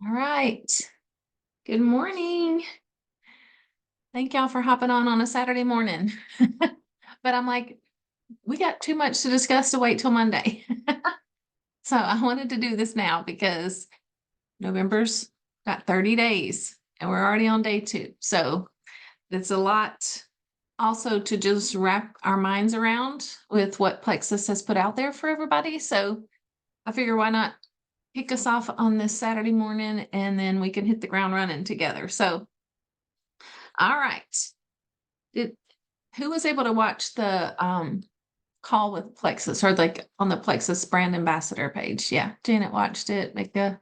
All right. Good morning. Thank y'all for hopping on a Saturday morning. But I'm like, we got too much to discuss to wait till Monday. So I wanted to do this now because November's got 30 days and we're already on day 2. So it's a lot also to just wrap our minds around with what Plexus has put out there for everybody. So I figure why not kick us off on this Saturday morning and then we can hit the ground running together. So, all right. Did who was able to watch the call with Plexus or like on the Plexus brand ambassador page? Yeah, Janet watched it. Mika,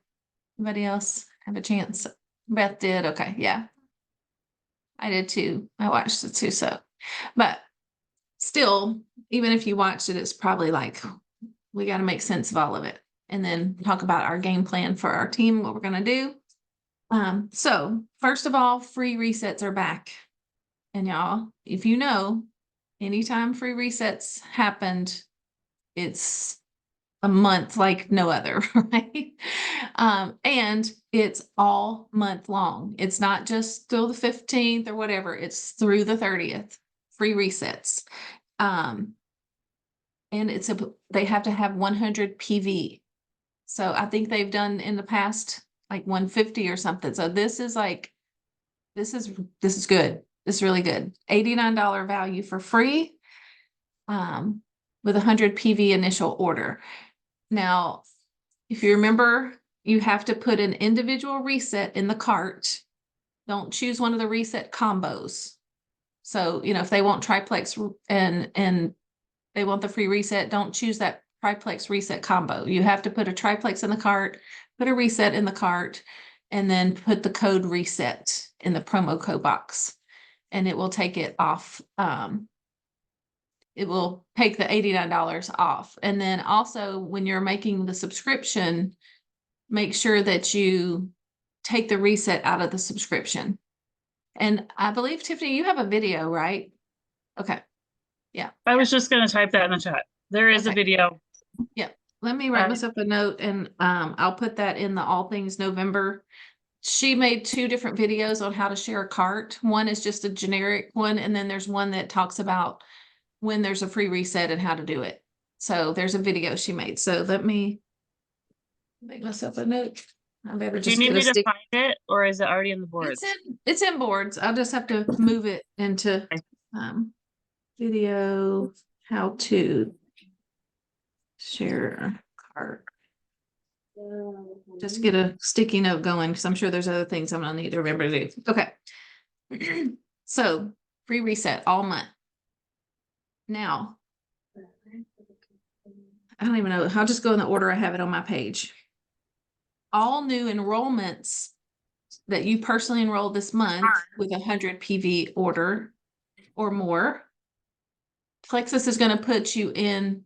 anybody else have a chance? Beth did. Okay, yeah, I did too. I watched it too. So, but still, even if you watched it, it's probably like we got to make sense of all of it and then talk about our game plan for our team, what we're going to do. So first of all, free resets are back. And y'all, if you know, anytime free resets happened, it's a month like no other, right? And it's all month long. It's not just till the 15th or whatever, it's through the 30th, free resets. And they have to have 100 PV. So I think they've done in the past like 150 or something. So this is good. This is really good. $89 value for free with 100 PV initial order. Now, if you remember, you have to put an individual reset in the cart. Don't choose one of the reset combos. So, if they want triplex and they want the free reset, don't choose that triplex reset combo. You have to put a triplex in the cart, put a reset in the cart, and then put the code reset in the promo code box. And it will take it off. It will take the $89 off. And then also when you're making the subscription, make sure that you take the reset out of the subscription. And I believe, Tiffany, you have a video, right? Okay. Yeah. I was just going to type that in the chat. There is a video. Yeah. Let me write myself a note and I'll put that in the All Things November. She made 2 different videos on how to share a cart. One is just a generic one, and then there's one that talks about when there's a free reset and how to do it. So there's a video she made. So let me make myself a note. I better Do you just need get a me to stick. find it, or is it already in the boards? It's in boards. I'll just have to move it into video how to share a cart. Just get a sticky note going because I'm sure there's other things I'm gonna need to remember to do. Okay. So free reset all month. Now, I don't even know. I'll just go in the order I have it on my page. All new enrollments that you personally enrolled this month with 100 PV order or more, Plexus is going to put you in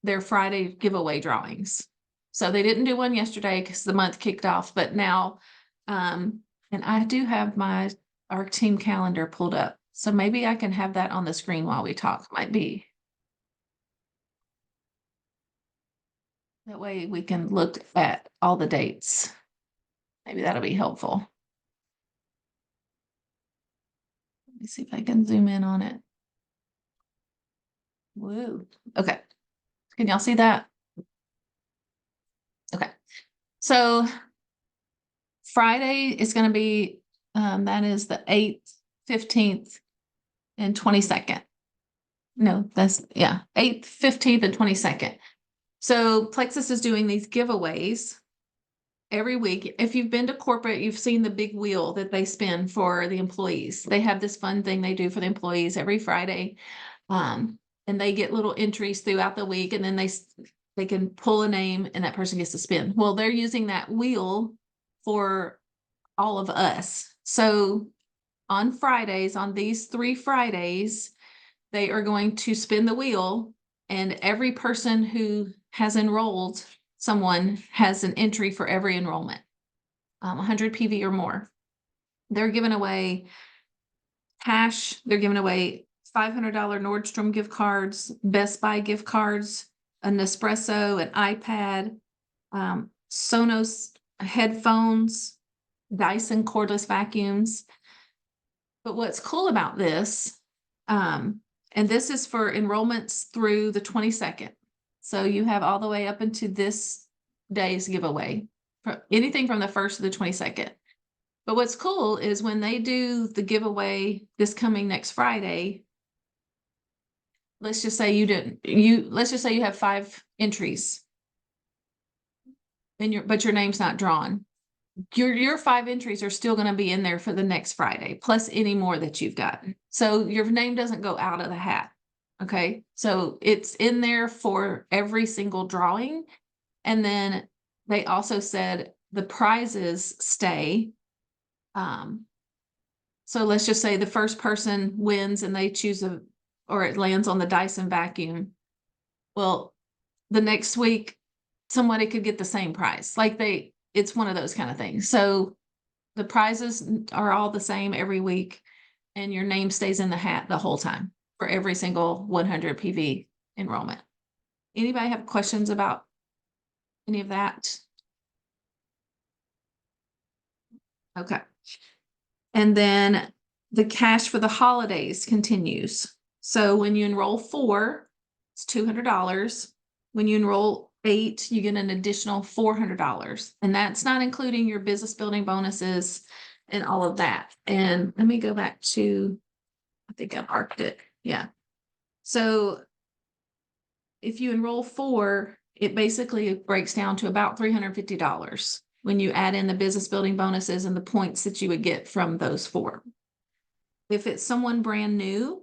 their Friday giveaway drawings. So they didn't do one yesterday because the month kicked off, but now, and I do have our team calendar pulled up. So maybe I can have that on the screen while we talk, might be. That way we can look at all the dates. Maybe that'll be helpful. Let me see if I can zoom in on it. Woo. Okay. Can y'all see that? Okay. So Friday is going to be, that is the 8th, 15th, and 22nd. No, 8th, 15th, and 22nd. So Plexus is doing these giveaways every week. If you've been to corporate, you've seen the big wheel that they spin for the employees. They have this fun thing they do for the employees every Friday. And they get little entries throughout the week, and then they can pull a name and that person gets to spin. Well, they're using that wheel for all of us. So on Fridays, on these 3 Fridays, they are going to spin the wheel, and every person who has enrolled someone has an entry for every enrollment, 100 PV or more. They're giving away cash. They're giving away $500 Nordstrom gift cards, Best Buy gift cards, a Nespresso, an iPad, Sonos headphones, Dyson cordless vacuums. But what's cool about this, and this is for enrollments through the 22nd. So you have all the way up into this day's giveaway, anything from the 1st to the 22nd. But what's cool is when they do the giveaway this coming next Friday, let's just say let's just say you have 5 entries and but your name's not drawn. Your 5 entries are still going to be in there for the next Friday, plus any more that you've gotten. So your name doesn't go out of the hat. Okay. So it's in there for every single drawing. And then they also said the prizes stay. So let's just say the first person wins and they choose or it lands on the Dyson vacuum. Well, the next week, somebody could get the same prize. It's one of those kind of things. So the prizes are all the same every week and your name stays in the hat the whole time for every single 100 PV enrollment. Anybody have questions about any of that? Okay. And then the cash for the holidays continues. So when you enroll 4, it's $200. When you enroll 8, you get an additional $400. And that's not including your business building bonuses and all of that. And let me go back to, I think I marked it. Yeah. So if you enroll 4, it basically breaks down to about $350 when you add in the business building bonuses and the points that you would get from those 4. If it's someone brand new,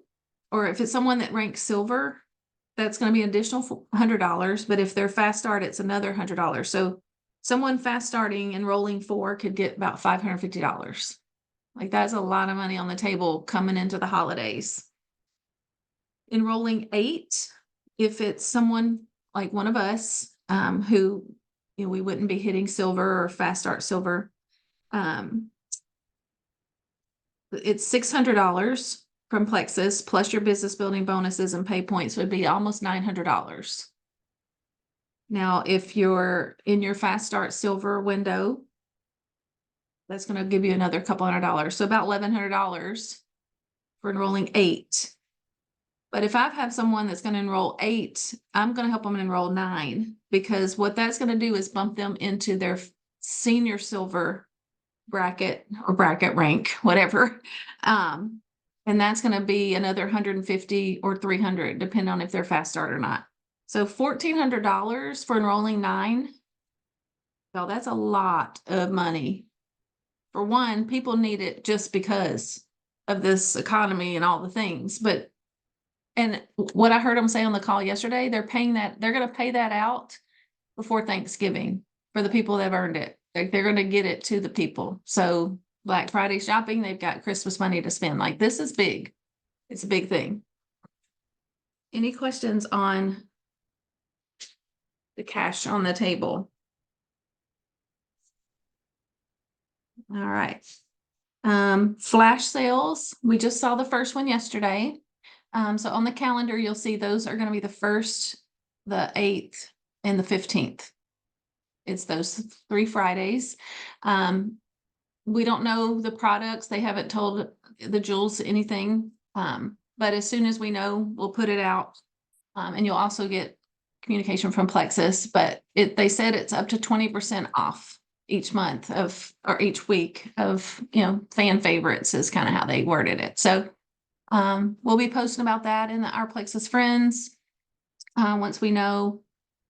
or if it's someone that ranks silver, that's going to be an additional $100. But if they're fast start, it's another $100. So someone fast starting enrolling 4 could get about $550. Like that's a lot of money on the table coming into the holidays. Enrolling 8, if it's someone like one of us, who, we wouldn't be hitting silver or fast start silver. It's $600 from Plexus plus your business building bonuses and pay points would be almost $900. Now, if you're in your fast start silver window, that's going to give you another couple $100. So about $1,100 for enrolling 8. But if I have someone that's going to enroll 8, I'm going to help them enroll 9, because what that's going to do is bump them into their senior silver bracket or bracket rank, whatever. And that's going to be another $150 or $300, depending on if they're fast start or not. So $1,400 for enrolling 9. Well, that's a lot of money. For one, people need it just because of this economy and all the things. And what I heard them say on the call yesterday, they're going to pay that out before Thanksgiving for the people that have earned it. They're going to get it to the people. So Black Friday shopping, they've got Christmas money to spend. Like, this is big. It's a big thing. Any questions on the cash on the table? All right. Flash sales. We just saw the first one yesterday. So on the calendar, you'll see those are going to be the 1st, the 8th, and the 15th. It's those 3 Fridays. We don't know the products. They haven't told the Jewels anything. But as soon as we know, we'll put it out. And you'll also get communication from Plexus. But they said it's up to 20% off each month or each week of, fan favorites is kind of how they worded it. So we'll be posting about that in our Plexus friends. Once we know,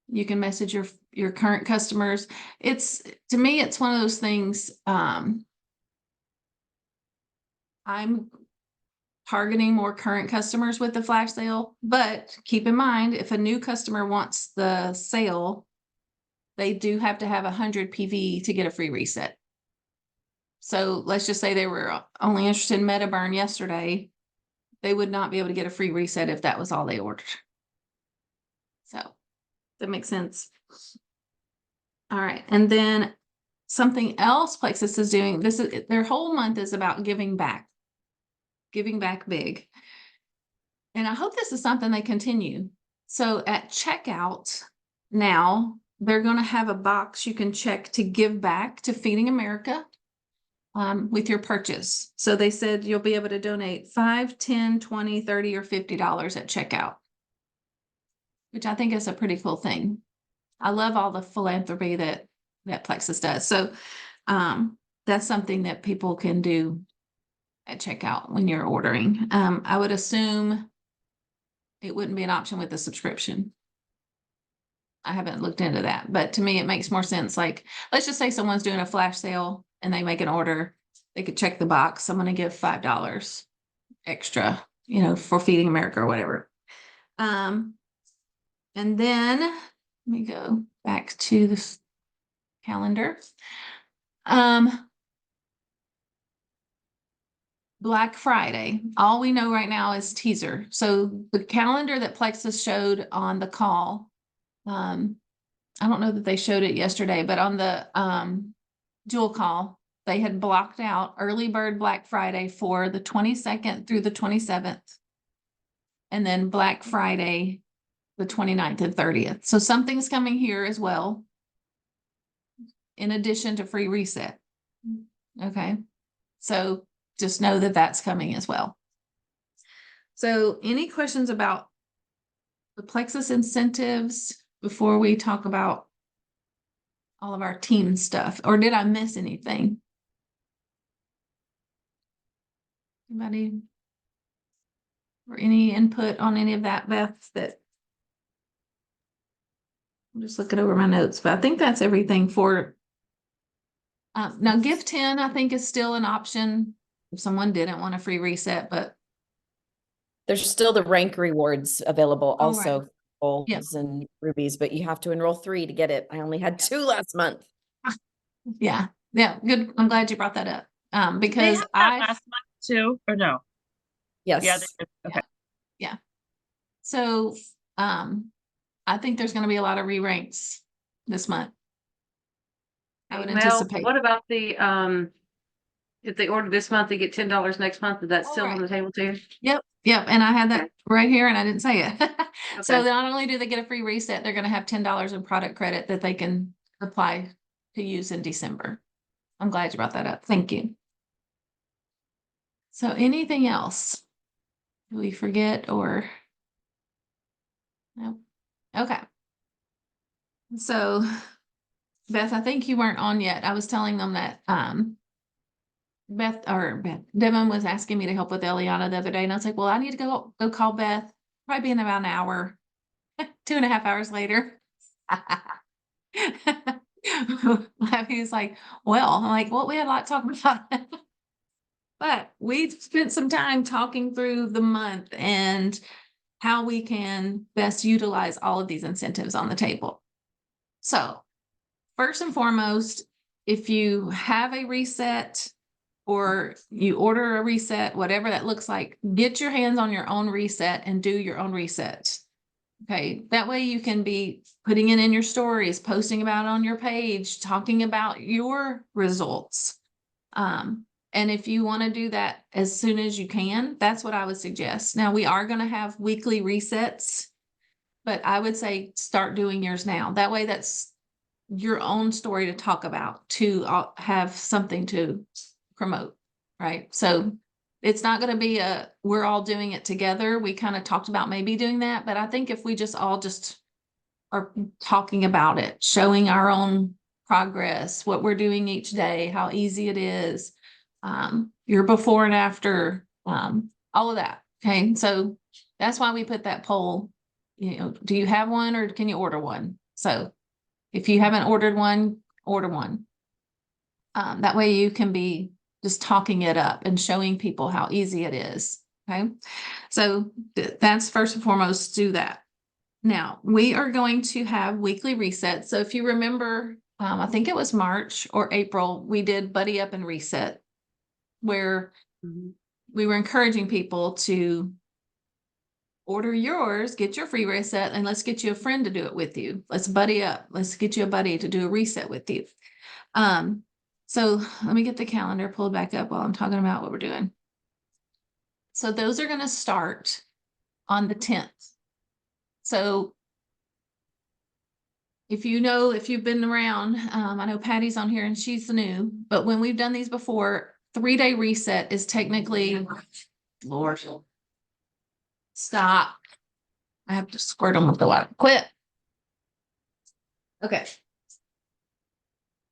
you can message your current customers. To me, it's one of those things. I'm targeting more current customers with the flash sale, but keep in mind, if a new customer wants the sale, they do have to have 100 PV to get a free reset. So let's just say they were only interested in MetaBurn yesterday. They would not be able to get a free reset if that was all they ordered. So that makes sense. All right. And then something else Plexus is doing, their whole month is about giving back big. And I hope this is something they continue. So at checkout now, they're going to have a box you can check to give back to Feeding America with your purchase. So they said you'll be able to donate $5, $10, $20, $30, or $50 at checkout, which I think is a pretty cool thing. I love all the philanthropy that Plexus does. So that's something that people can do at checkout when you're ordering. I would assume it wouldn't be an option with the subscription. I haven't looked into that, but to me, it makes more sense. Like, let's just say someone's doing a flash sale and they make an order. They could check the box. I'm going to give $5 extra, for Feeding America or whatever. And then let me go back to this calendar. Black Friday. All we know right now is teaser. So the calendar that Plexus showed on the call, I don't know that they showed it yesterday, but on the dual call, they had blocked out early bird Black Friday for the 22nd through the 27th. And then Black Friday, the 29th and 30th. So something's coming here as well, in addition to free reset. Okay. So just know that that's coming as well. So any questions about the Plexus incentives before we talk about all of our team stuff? Or did I miss anything? Anybody? Or any input on any of that, Beth? That I'm just looking over my notes, but I think that's everything for now. Gift 10, I think, is still an option if someone didn't want a free reset, but there's still the rank rewards available Oh, also, right. golds Yep. and rubies, but you have to enroll 3 to get it. I only had 2 last month. Yeah, good. I'm glad you brought that up. They Because had that last month too, or no? Yes. Yeah, they did. Okay. Yeah. So I think there's going to be a lot of re-ranks this month. I would anticipate. What about the if they order this month, they get $10 next month? Is that Oh, still right. on the table too? Yep. And I had that right here and I didn't say it. So Okay. not only do they get a free reset, they're going to have $10 in product credit that they can apply to use in December. I'm glad you brought that up. Thank you. So anything else? Do we forget or no? Okay. So Beth, I think you weren't on yet. I was telling them that Devin was asking me to help with Eliana the other day, and I was like, well, I need to go call Beth. Probably be in about an hour, 2.5 hours later. He's like, well, I'm like, well, we had a lot to talk about. But we spent some time talking through the month and how we can best utilize all of these incentives on the table. So first and foremost, if you have a reset or you order a reset, whatever that looks like, get your hands on your own reset and do your own reset. Okay, that way you can be putting it in your stories, posting about it on your page, talking about your results. And if you want to do that as soon as you can, that's what I would suggest. Now, we are going to have weekly resets, but I would say start doing yours now. That way that's your own story to talk about, to have something to promote, right? So it's not going to be we're all doing it together. We kind of talked about maybe doing that, but I think if we just all are talking about it, showing our own progress, what we're doing each day, how easy it is, your before and after, all of that. Okay. So that's why we put that poll, do you have one or can you order one? So if you haven't ordered one, order one. That way you can be just talking it up and showing people how easy it is. Okay. So that's first and foremost, do that. Now we are going to have weekly resets. So if you remember, I think it was March or April, we did Buddy Up and Reset, where we were encouraging people to order yours, get your free reset, and let's get you a friend to do it with you. Let's buddy up. Let's get you a buddy to do a reset with you. So let me get the calendar pulled back up while I'm talking about what we're doing. So those are going to start on the 10th. So if you've been around, I know Patty's on here and she's new, but when we've done these before, 3-day reset is technically, Lord, stop. I have to squirt them with the water. Quit. Okay.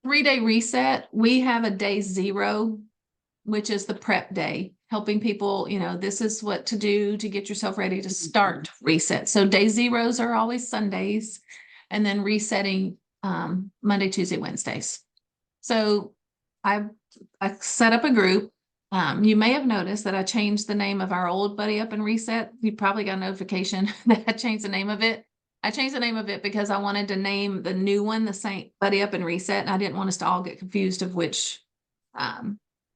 3-day reset, we have a day 0, which is the prep day, helping people, this is what to do to get yourself ready to start reset. So day 0s are always Sundays, and then resetting Monday, Tuesday, Wednesdays. So I set up a group. You may have noticed that I changed the name of our old Buddy Up and Reset. You probably got a notification that I changed the name of it. I changed the name of it because I wanted to name the new one the same Buddy Up and Reset, and I didn't want us to all get confused of which.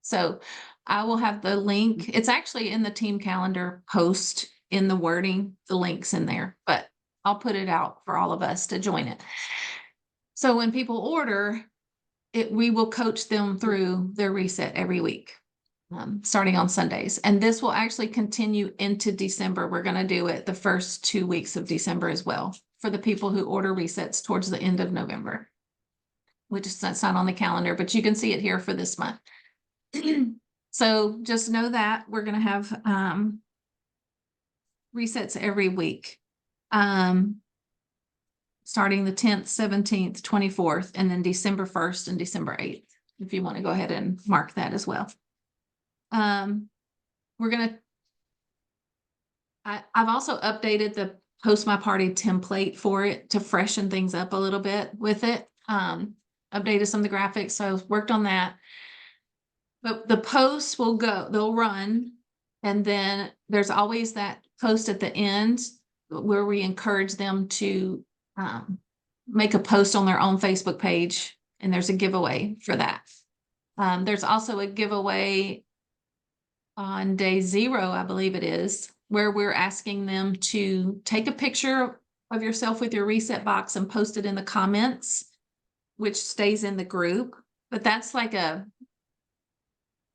So I will have the link. It's actually in the team calendar post in the wording, the link's in there, but I'll put it out for all of us to join it. So when people order it, we will coach them through their reset every week, starting on Sundays. And this will actually continue into December. We're going to do it the first 2 weeks of December as well for the people who order resets towards the end of November, which is that's not on the calendar, but you can see it here for this month. So just know that we're going to have resets every week, starting the 10th, 17th, 24th, and then December 1st and December 8th, if you want to go ahead and mark that as well. I've also updated the Post My Party template for it to freshen things up a little bit with it. Updated some of the graphics, so I've worked on that. But the posts they'll run, and then there's always that post at the end where we encourage them to make a post on their own Facebook page, and there's a giveaway for that. There's also a giveaway on day 0, I believe it is, where we're asking them to take a picture of yourself with your reset box and post it in the comments, which stays in the group. But that's like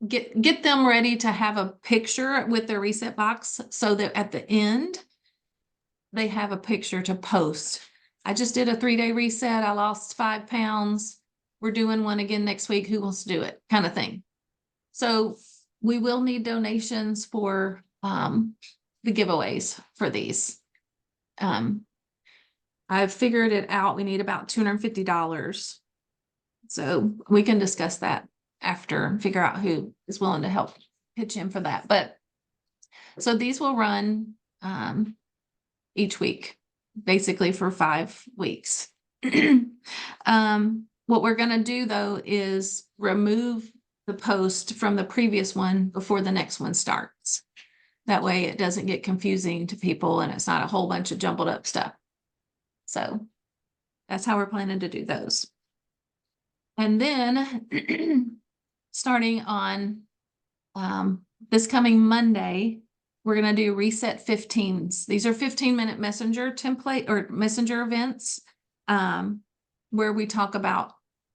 get them ready to have a picture with their reset box so that at the end they have a picture to post. I just did a 3-day reset. I lost 5 pounds. We're doing one again next week. Who wants to do it? Kind of thing. So we will need donations for the giveaways for these. I've figured it out. We need about $250. So we can discuss that after and figure out who is willing to help pitch in for that. But so these will run each week, basically for 5 weeks. What we're going to do though is remove the post from the previous one before the next one starts. That way it doesn't get confusing to people and it's not a whole bunch of jumbled up stuff. So that's how we're planning to do those. And then starting on this coming Monday, we're going to do reset 15s. These are 15-minute messenger template or messenger events where we talk about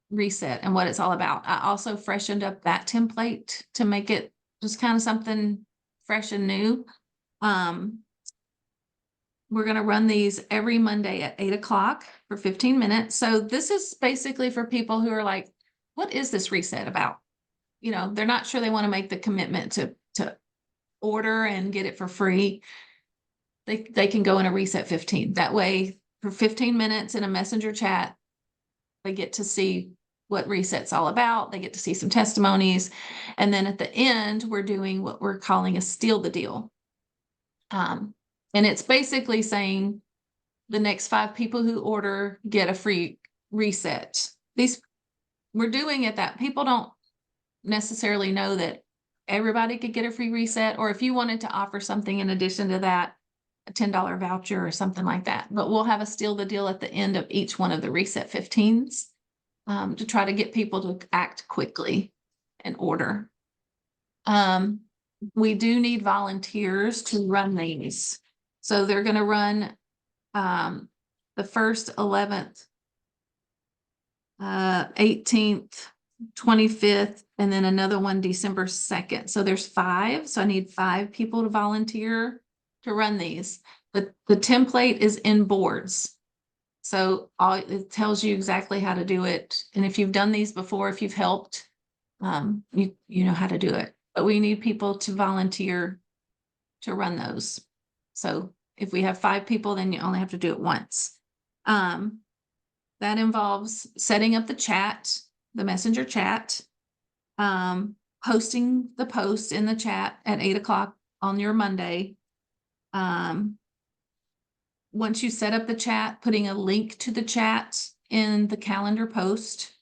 reset and what it's all about. I also freshened up that template to make it just kind of something fresh and new. We're going to run these every Monday at 8 o'clock for 15 minutes. So this is basically for people who are like, what is this reset about? They're not sure they want to make the commitment to order and get it for free. They can go in a reset 15. That way for 15 minutes in a messenger chat, they get to see what reset's all about. They get to see some testimonies. And then at the end, we're doing what we're calling a steal the deal. And it's basically saying the next 5 people who order get a free reset. We're doing it that people don't necessarily know that everybody could get a free reset, or if you wanted to offer something in addition to that, a $10 voucher or something like that. But we'll have a steal the deal at the end of each one of the reset 15s to try to get people to act quickly and order. We do need volunteers to run these. So they're going to run the 1st, 11th, 18th, 25th, and then another one December 2nd. So there's 5. So I need 5 people to volunteer to run these. But the template is in boards. So it tells you exactly how to do it. And if you've done these before, if you've helped, you know how to do it. But we need people to volunteer to run those. So if we have 5 people, then you only have to do it once. That involves setting up the chat, the messenger chat, posting the post in the chat at 8 o'clock on your Monday. Once you set up the chat, putting a link to the chat in the calendar post.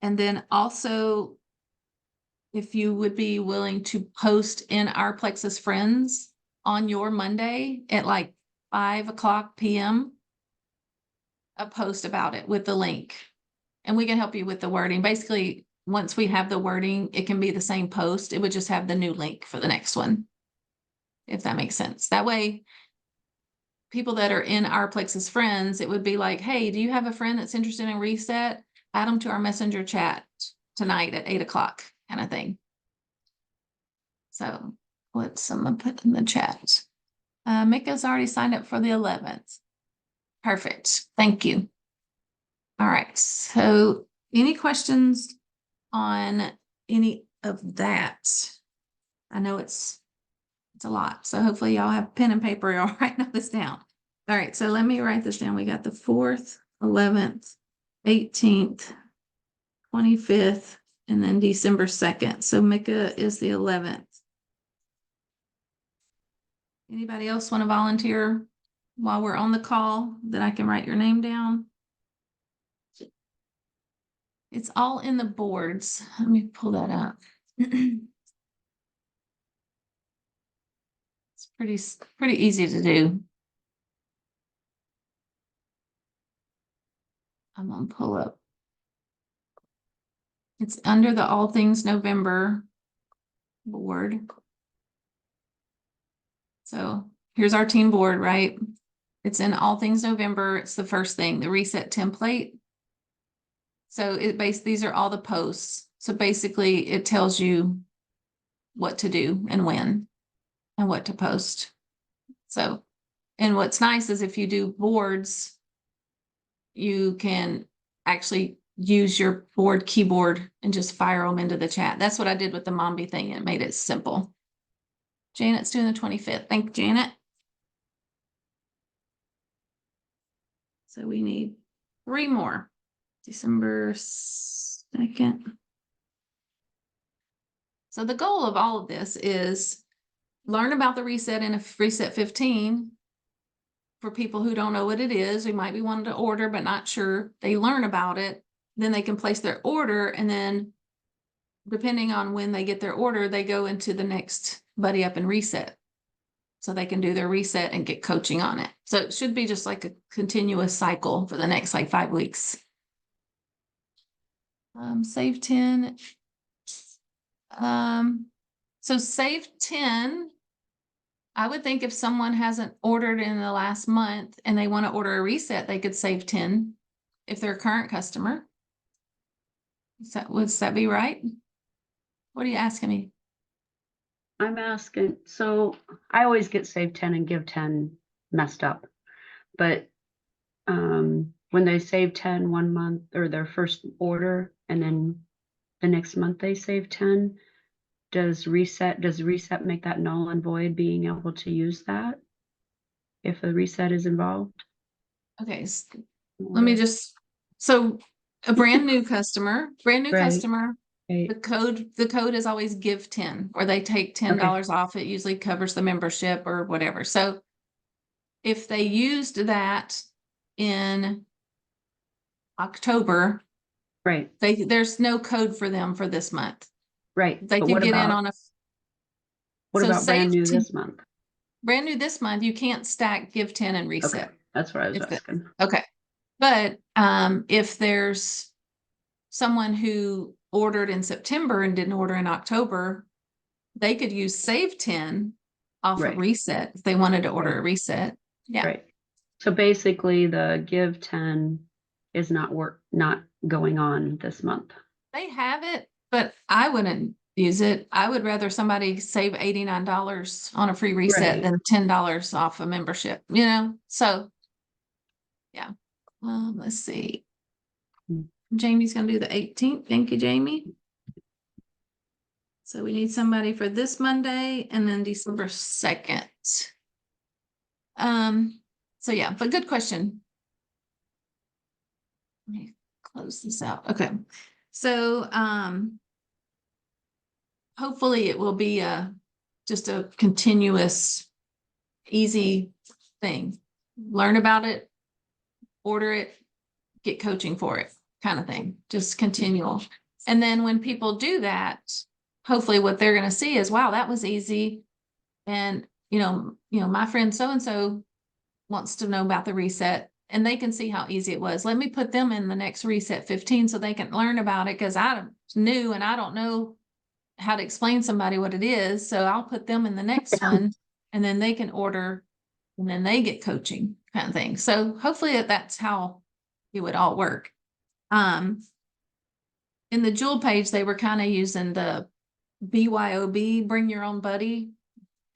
And then also, if you would be willing to post in our Plexus Friends on your Monday at like 5 o'clock PM, a post about it with the link. And we can help you with the wording. Basically, once we have the wording, it can be the same post. It would just have the new link for the next one, if that makes sense. That way, people that are in our Plexus Friends, it would be like, hey, do you have a friend that's interested in reset? Add them to our messenger chat tonight at 8 o'clock kind of thing. So what someone put in the chat. Mika's already signed up for the 11th. Perfect. Thank you. All right. So any questions on any of that? I know it's a lot. So hopefully y'all have pen and paper. Y'all writing all this down. All right. So let me write this down. We got the 4th, 11th, 18th, 25th, and then December 2nd. So Mika is the 11th. Anybody else want to volunteer while we're on the call that I can write your name down? It's all in the boards. Let me pull that up. It's pretty easy to do. I'm gonna pull up. It's under the All Things November board. So here's our team board, right? It's in All Things November. It's the first thing, the reset template. So these are all the posts. So basically it tells you what to do and when and what to post. So, and what's nice is if you do boards, you can actually use your board keyboard and just fire them into the chat. That's what I did with the Mombi thing. It made it simple. Janet's doing the 25th. Thank you, Janet. So we need 3 more. December 2nd. So the goal of all of this is learn about the reset in a Reset 15. For people who don't know what it is, who might be wanting to order but not sure, they learn about it, then they can place their order, and then depending on when they get their order, they go into the next Buddy Up and Reset. So they can do their reset and get coaching on it. So it should be just like a continuous cycle for the next like 5 weeks. Save 10. So save 10. I would think if someone hasn't ordered in the last month and they want to order a reset, they could save 10 if they're a current customer. Would that be right? What are you asking me? I'm asking, so I always get save 10 and give 10 messed up. But when they save 10 1 month or their first order and then the next month they save 10, does reset make that null and void being able to use that if the reset is involved? Okay, so let me just, so a brand new customer, Right. Right. the code is always give 10, or they take $10 off. It usually covers the membership or whatever. So if they used that in October, Right. there's no code for them for this month. Right. They But can what get in about, on a. what so about brand save new 10 this month? Brand new this month, you can't stack give 10 and Okay, reset. that's what I was If the- asking. Okay. But if there's someone who ordered in September and didn't order in October, they could use save 10 off Right. a reset if they wanted to order Right. a reset. Yeah. Right. So basically the give 10 is not going on this month. They have it, but I wouldn't use it. I would rather somebody save $89 on a free reset Right. than $10 off a membership, you know? So, yeah. Let's see. Hmm. Jamie's gonna do the 18th. Thank you, Jamie. So we need somebody for this Monday and then December 2nd. So yeah, but good question. Let me close this out. Okay. So, hopefully it will be just a continuous, easy thing. Learn about it, order it, get coaching for it, kind of thing, just continual. And then when people do that, hopefully what they're going to see is, wow, that was easy. And, my friend so-and-so wants to know about the reset, and they can see how easy it was. Let me put them in the next reset 15 so they can learn about it, because I'm new and I don't know how to explain somebody what it is. So I'll put them in the next one, and then they can order, and then they get coaching, kind of thing. So hopefully that's how it would all work. In the Jewel page, they were kind of using the BYOB, bring your own buddy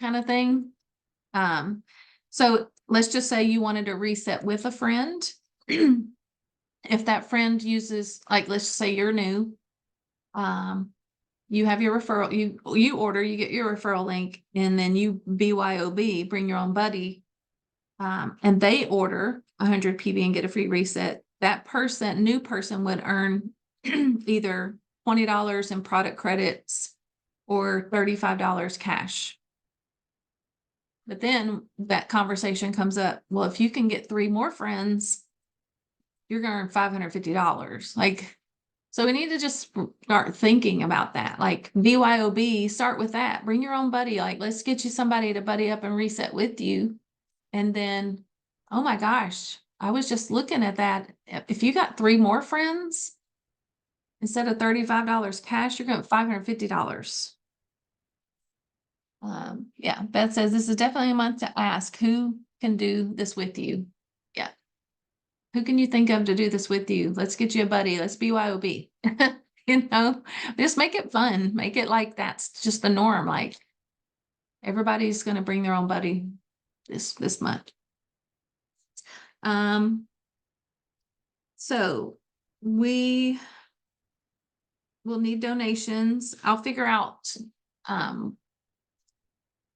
kind of thing. So let's just say you wanted to reset with a friend. If that friend uses, like, let's say you're new, you have your referral, you order, you get your referral link, and then you BYOB, bring your own buddy, and they order 100 PB and get a free reset. That new person would earn either $20 in product credits or $35 cash. But then that conversation comes up. Well, if you can get 3 more friends, you're going to earn $550. Like, so we need to just start thinking about that. Like BYOB, start with that. Bring your own buddy. Like, let's get you somebody to buddy up and reset with you. And then, oh my gosh, I was just looking at that. If you got 3 more friends, instead of $35 cash, you're going to $550. Yeah, Beth says this is definitely a month to ask who can do this with you. Yeah. Who can you think of to do this with you? Let's get you a buddy. Let's BYOB. Just make it fun. Make it like that's just the norm. Like everybody's going to bring their own buddy this month. So we will need donations. I'll figure out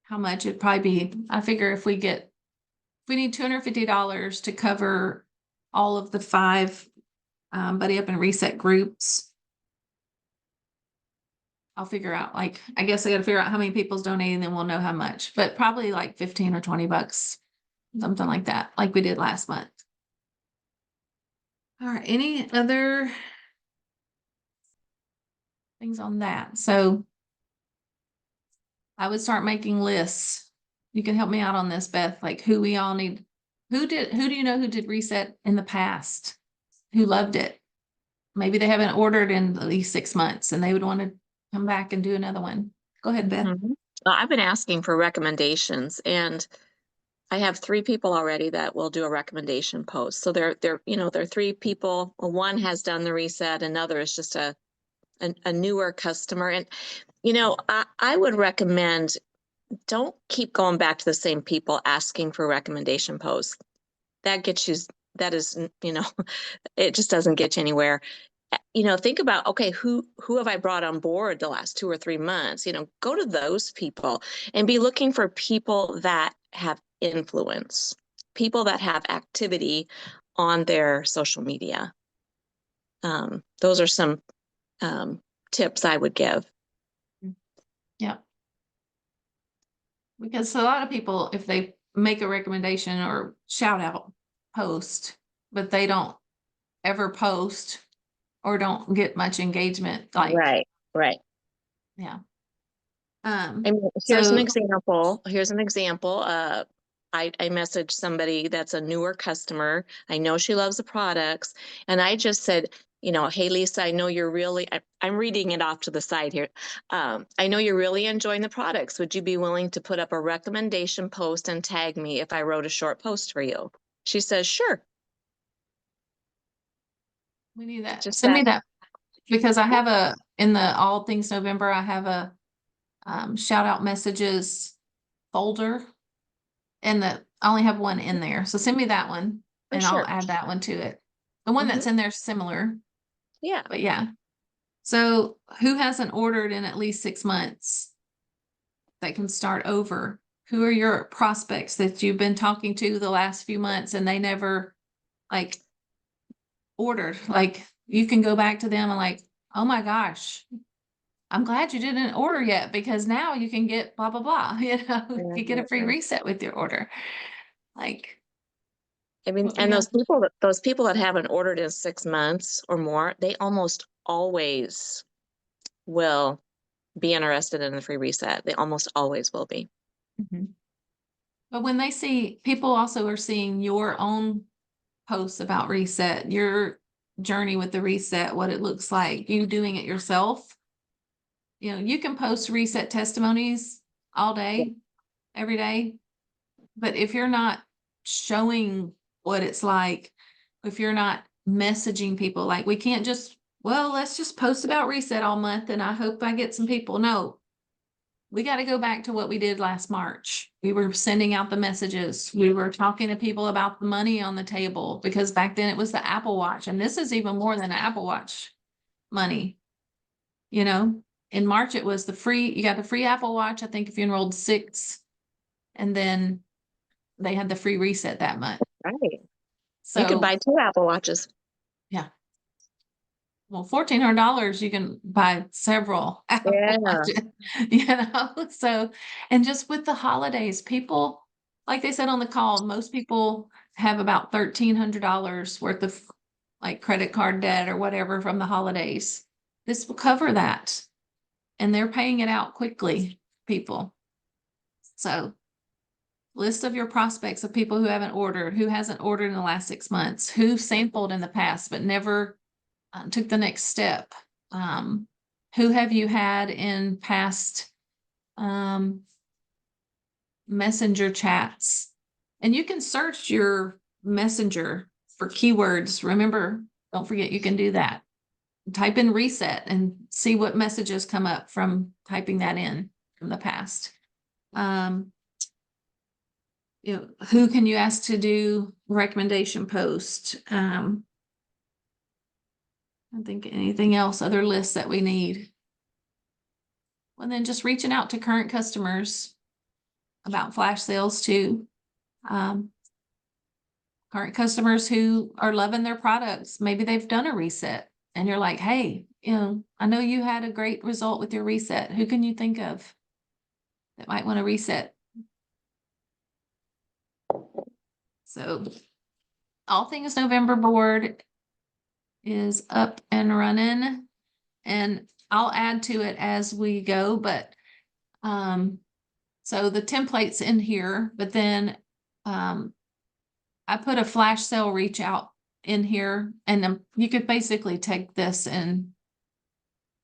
how much it'd probably be. I figure if we need $250 to cover all of the 5 buddy up and reset groups. I'll figure out, like, I guess I got to figure out how many people's donating, then we'll know how much, but probably like 15 or 20 bucks, something like that, like we did last month. All right. Any other things on that? So I would start making lists. You can help me out on this, Beth, like who we all need. Who do you know who did reset in the past? Who loved it? Maybe they haven't ordered in at least 6 months and they would want to come back and do another one. Go ahead, Beth. Well, I've been asking for recommendations, and I have 3 people already that will do a recommendation post. So they're 3 people. One has done the reset, another is just a newer customer. And I would recommend, don't keep going back to the same people asking for recommendation posts. That is, it just doesn't get you anywhere. Think about, okay, who have I brought on board the last 2 or 3 months? Go to those people and be looking for people that have influence, people that have activity on their social media. Those are some tips I would give. Yeah. Because a lot of people, if they make a recommendation or shout out post, but they don't ever post or don't get much engagement, like, Right. yeah. I mean, here's So- an example. I messaged somebody that's a newer customer. I know she loves the products. And I just said, hey, Lisa, I know you're really, I'm reading it off to the side here. I know you're really enjoying the products. Would you be willing to put up a recommendation post and tag me if I wrote a short post for you? She says, sure. We need that. Just Send me that. that, because I have in the All Things November, I have a shout out messages folder, and I only have one in there. So send me that one. For and I'll sure. add that one to it. The one that's in there is similar, Yeah. but yeah. So who hasn't ordered in at least 6 months that can start over? Who are your prospects that you've been talking to the last few months and they never like ordered? Like you can go back to them and like, oh my gosh, I'm glad you didn't order yet because now you can get blah, blah, blah, you know, you get a free reset with your order. Like, I mean, Well, and yeah. those people that haven't ordered in 6 months or more, they almost always will be interested in the free reset. They almost always will be. but when they see, people also are seeing your own posts about reset, your journey with the reset, what it looks like, you doing it yourself. You know, you can post reset testimonies all day, every day. But if you're not showing what it's like, if you're not messaging people, like we can't just, well, let's just post about reset all month and I hope I get some people. No, we got to go back to what we did last March. We were sending out the messages. We were talking to people about the money on the table because back then it was the Apple Watch. And this is even more than an Apple Watch money. You know, in March, it was you got the free Apple Watch. I think if you enrolled 6, and then they had the free reset that month. Right. So You could buy 2 Apple Watches. well, $1,400, you can buy several Apple Yeah. Watches, you know? So, and just with the holidays, people, like they said on the call, most people have about $1,300 worth of like credit card debt or whatever from the holidays. This will cover that. And they're paying it out quickly, people. So list of your prospects of people who haven't ordered, who hasn't ordered in the last 6 months, who sampled in the past but never took the next step. Who have you had in past messenger chats? And you can search your messenger for keywords. Remember, don't forget you can do that. Type in reset and see what messages come up from typing that in from the past. You know, who can you ask to do recommendation post? I don't think anything else, other lists that we need. And then just reaching out to current customers about flash sales too. Current customers who are loving their products, maybe they've done a reset and you're like, hey, you know, I know you had a great result with your reset. Who can you think of that might want to reset? So All Things November board is up and running, and I'll add to it as we go, but so the template's in here, but then I put a flash sale reach out in here, and you could basically take this and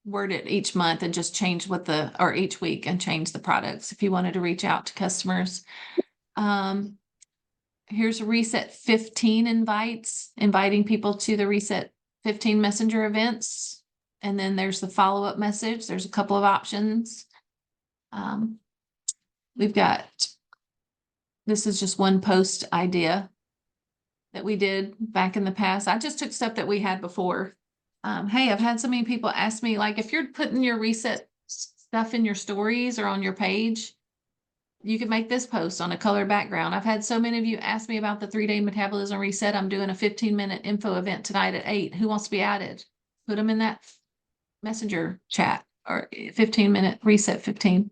word it each month and just change or each week and change the products if you wanted to reach out to customers. Here's a reset 15 invites, inviting people to the reset 15 messenger events. And then there's the follow-up message. There's a couple of options. This is just one post idea that we did back in the past. I just took stuff that we had before. Hey, I've had so many people ask me, like, if you're putting your reset stuff in your stories or on your page, you can make this post on a color background. I've had so many of you ask me about the 3-day metabolism reset. I'm doing a 15-minute info event tonight at 8. Who wants to be added? Put them in that messenger chat or 15-minute reset 15.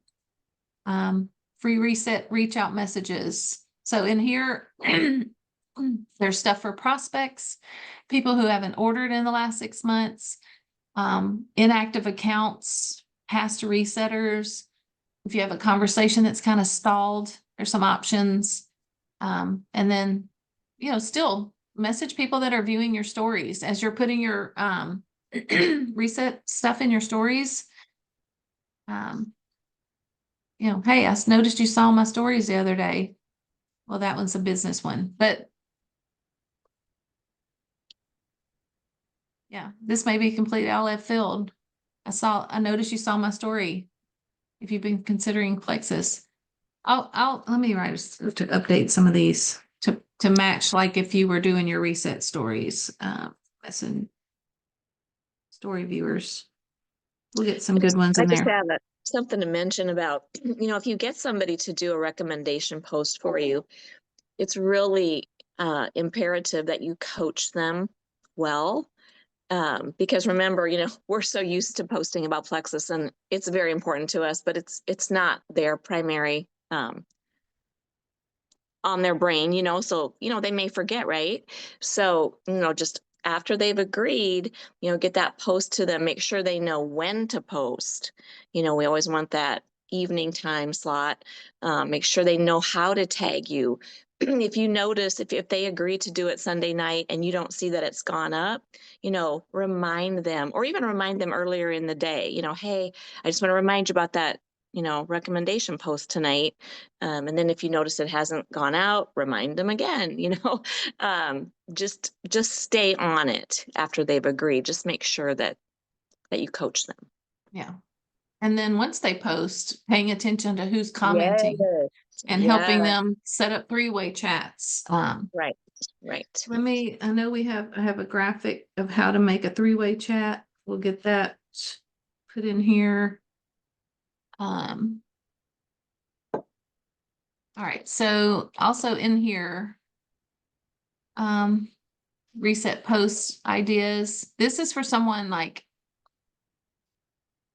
Free reset reach out messages. So in here, there's stuff for prospects, people who haven't ordered in the last 6 months, inactive accounts, past resetters. If you have a conversation that's kind of stalled, there's some options. And then, you know, still message people that are viewing your stories as you're putting your reset stuff in your stories. You know, hey, I noticed you saw my stories the other day. Well, that one's a business one, but yeah, this may be completely out left field. I noticed you saw my story. If you've been considering Plexus, let me write to update some of these to to match like if you were doing your reset stories, listen, story viewers. We'll get some good ones I in just there. have something to mention about, if you get somebody to do a recommendation post for you, it's really imperative that you coach them well. Because remember, we're so used to posting about Plexus and it's very important to us, but it's not their primary on their brain, so, they may forget, right? So, just after they've agreed, get that post to them, make sure they know when to post. We always want that evening time slot. Make sure they know how to tag you. If you notice, if they agree to do it Sunday night and you don't see that it's gone up, remind them, or even remind them earlier in the day, hey, I just want to remind you about that, recommendation post tonight. And then if you notice it hasn't gone out, remind them again, just stay on it after they've agreed. Just make sure that you coach them. Yeah. And then once they post, paying attention to who's commenting Yes. and helping Yes. them set up three-way chats. Right. I know I have a graphic of how to make a three-way chat. We'll get that put in here. All right, so also in here, reset post ideas. This is for someone like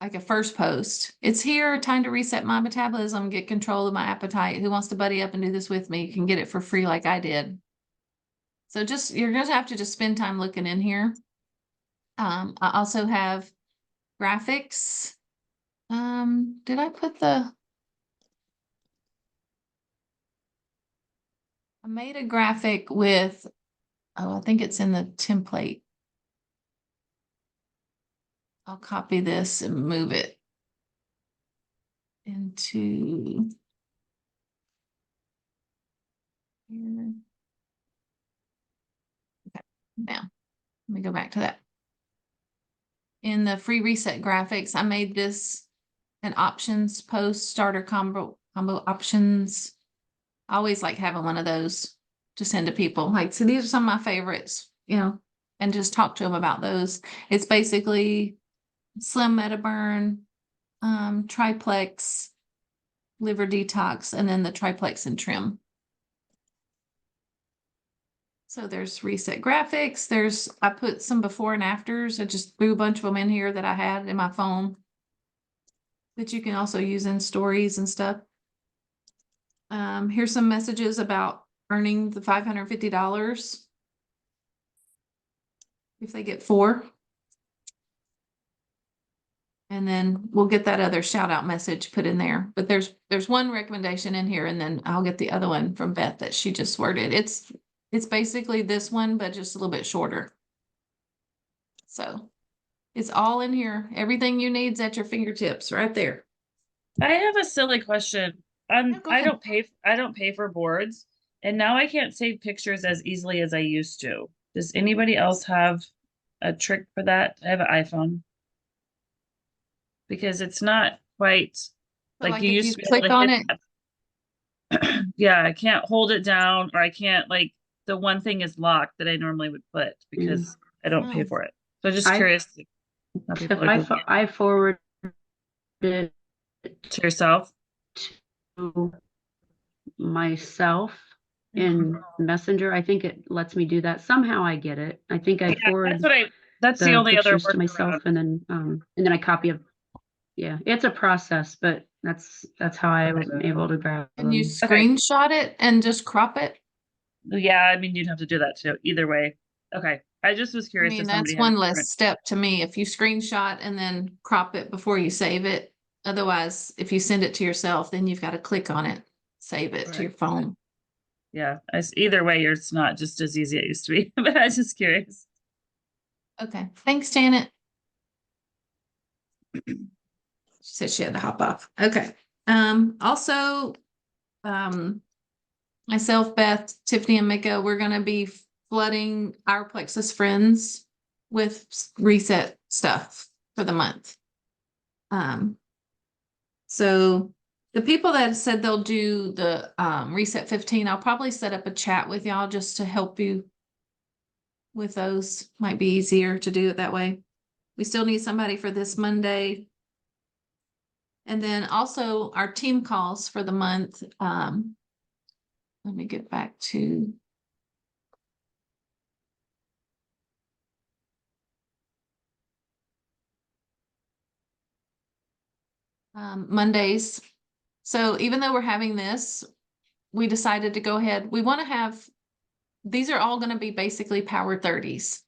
a first post. It's here, time to reset my metabolism, get control of my appetite. Who wants to buddy up and do this with me? You can get it for free like I did. So you're going to have to just spend time looking in here. I also have graphics. Did I put I made a graphic with, I think it's in the template. I'll copy this and move it into here. Okay, now let me go back to that. In the free reset graphics, I made this an options post, starter combo options. I always like having one of those to send to people. Like, so these are some of my favorites, and just talk to them about those. It's basically Slim Metaburn, Triplex, liver detox, and then the Triplex and trim. So there's reset graphics. I put some before and afters. I just threw a bunch of them in here that I had in my phone that you can also use in stories and stuff. Here's some messages about earning the $550 if they get 4. And then we'll get that other shout out message put in there. But there's one recommendation in here, and then I'll get the other one from Beth that she just worded. It's basically this one, but just a little bit shorter. So it's all in here. Everything you need's at your fingertips right there. I have a silly question. Yeah, go I ahead. don't pay for boards, and now I can't save pictures as easily as I used to. Does anybody else have a trick for that? I have an iPhone. Because it's not quite But like you if used you to be able click to on hit it, that. Yeah, I can't hold it down, or I can't, like, the one thing is locked that I normally would put because I don't pay Oh. for it. So just I- curious how If people are doing I forward it it to yourself. to myself in Messenger, I think it lets me do that. Somehow I get it. I think I Yeah, forward that's the the only other pictures to myself workaround. and then I copy them. Yeah, it's a process, but that's how I was able to grab and you them. screenshot it and just crop it. Yeah, I mean, you'd have to do that too. Either way. Okay. I just was I curious mean, if that's somebody had one a less different. step to me. If you screenshot and then crop it before you save it. Otherwise, if you send it to yourself, then you've got to click on it, save it to your Right. phone. Yeah, either way, it's not just as easy as it used to be. But I was just curious. Okay, thanks, Janet. She said she had to hop off. Okay. Also, myself, Beth, Tiffany, and Mika, we're gonna be flooding our Plexus friends with reset stuff for the month. So the people that said they'll do the reset 15, I'll probably set up a chat with y'all just to help you with those. Might be easier to do it that way. We still need somebody for this Monday. And then also our team calls for the month. Let me get back to. Mondays. So even though we're having this, we decided to go ahead. We want to have, these are all going to be basically power 30s.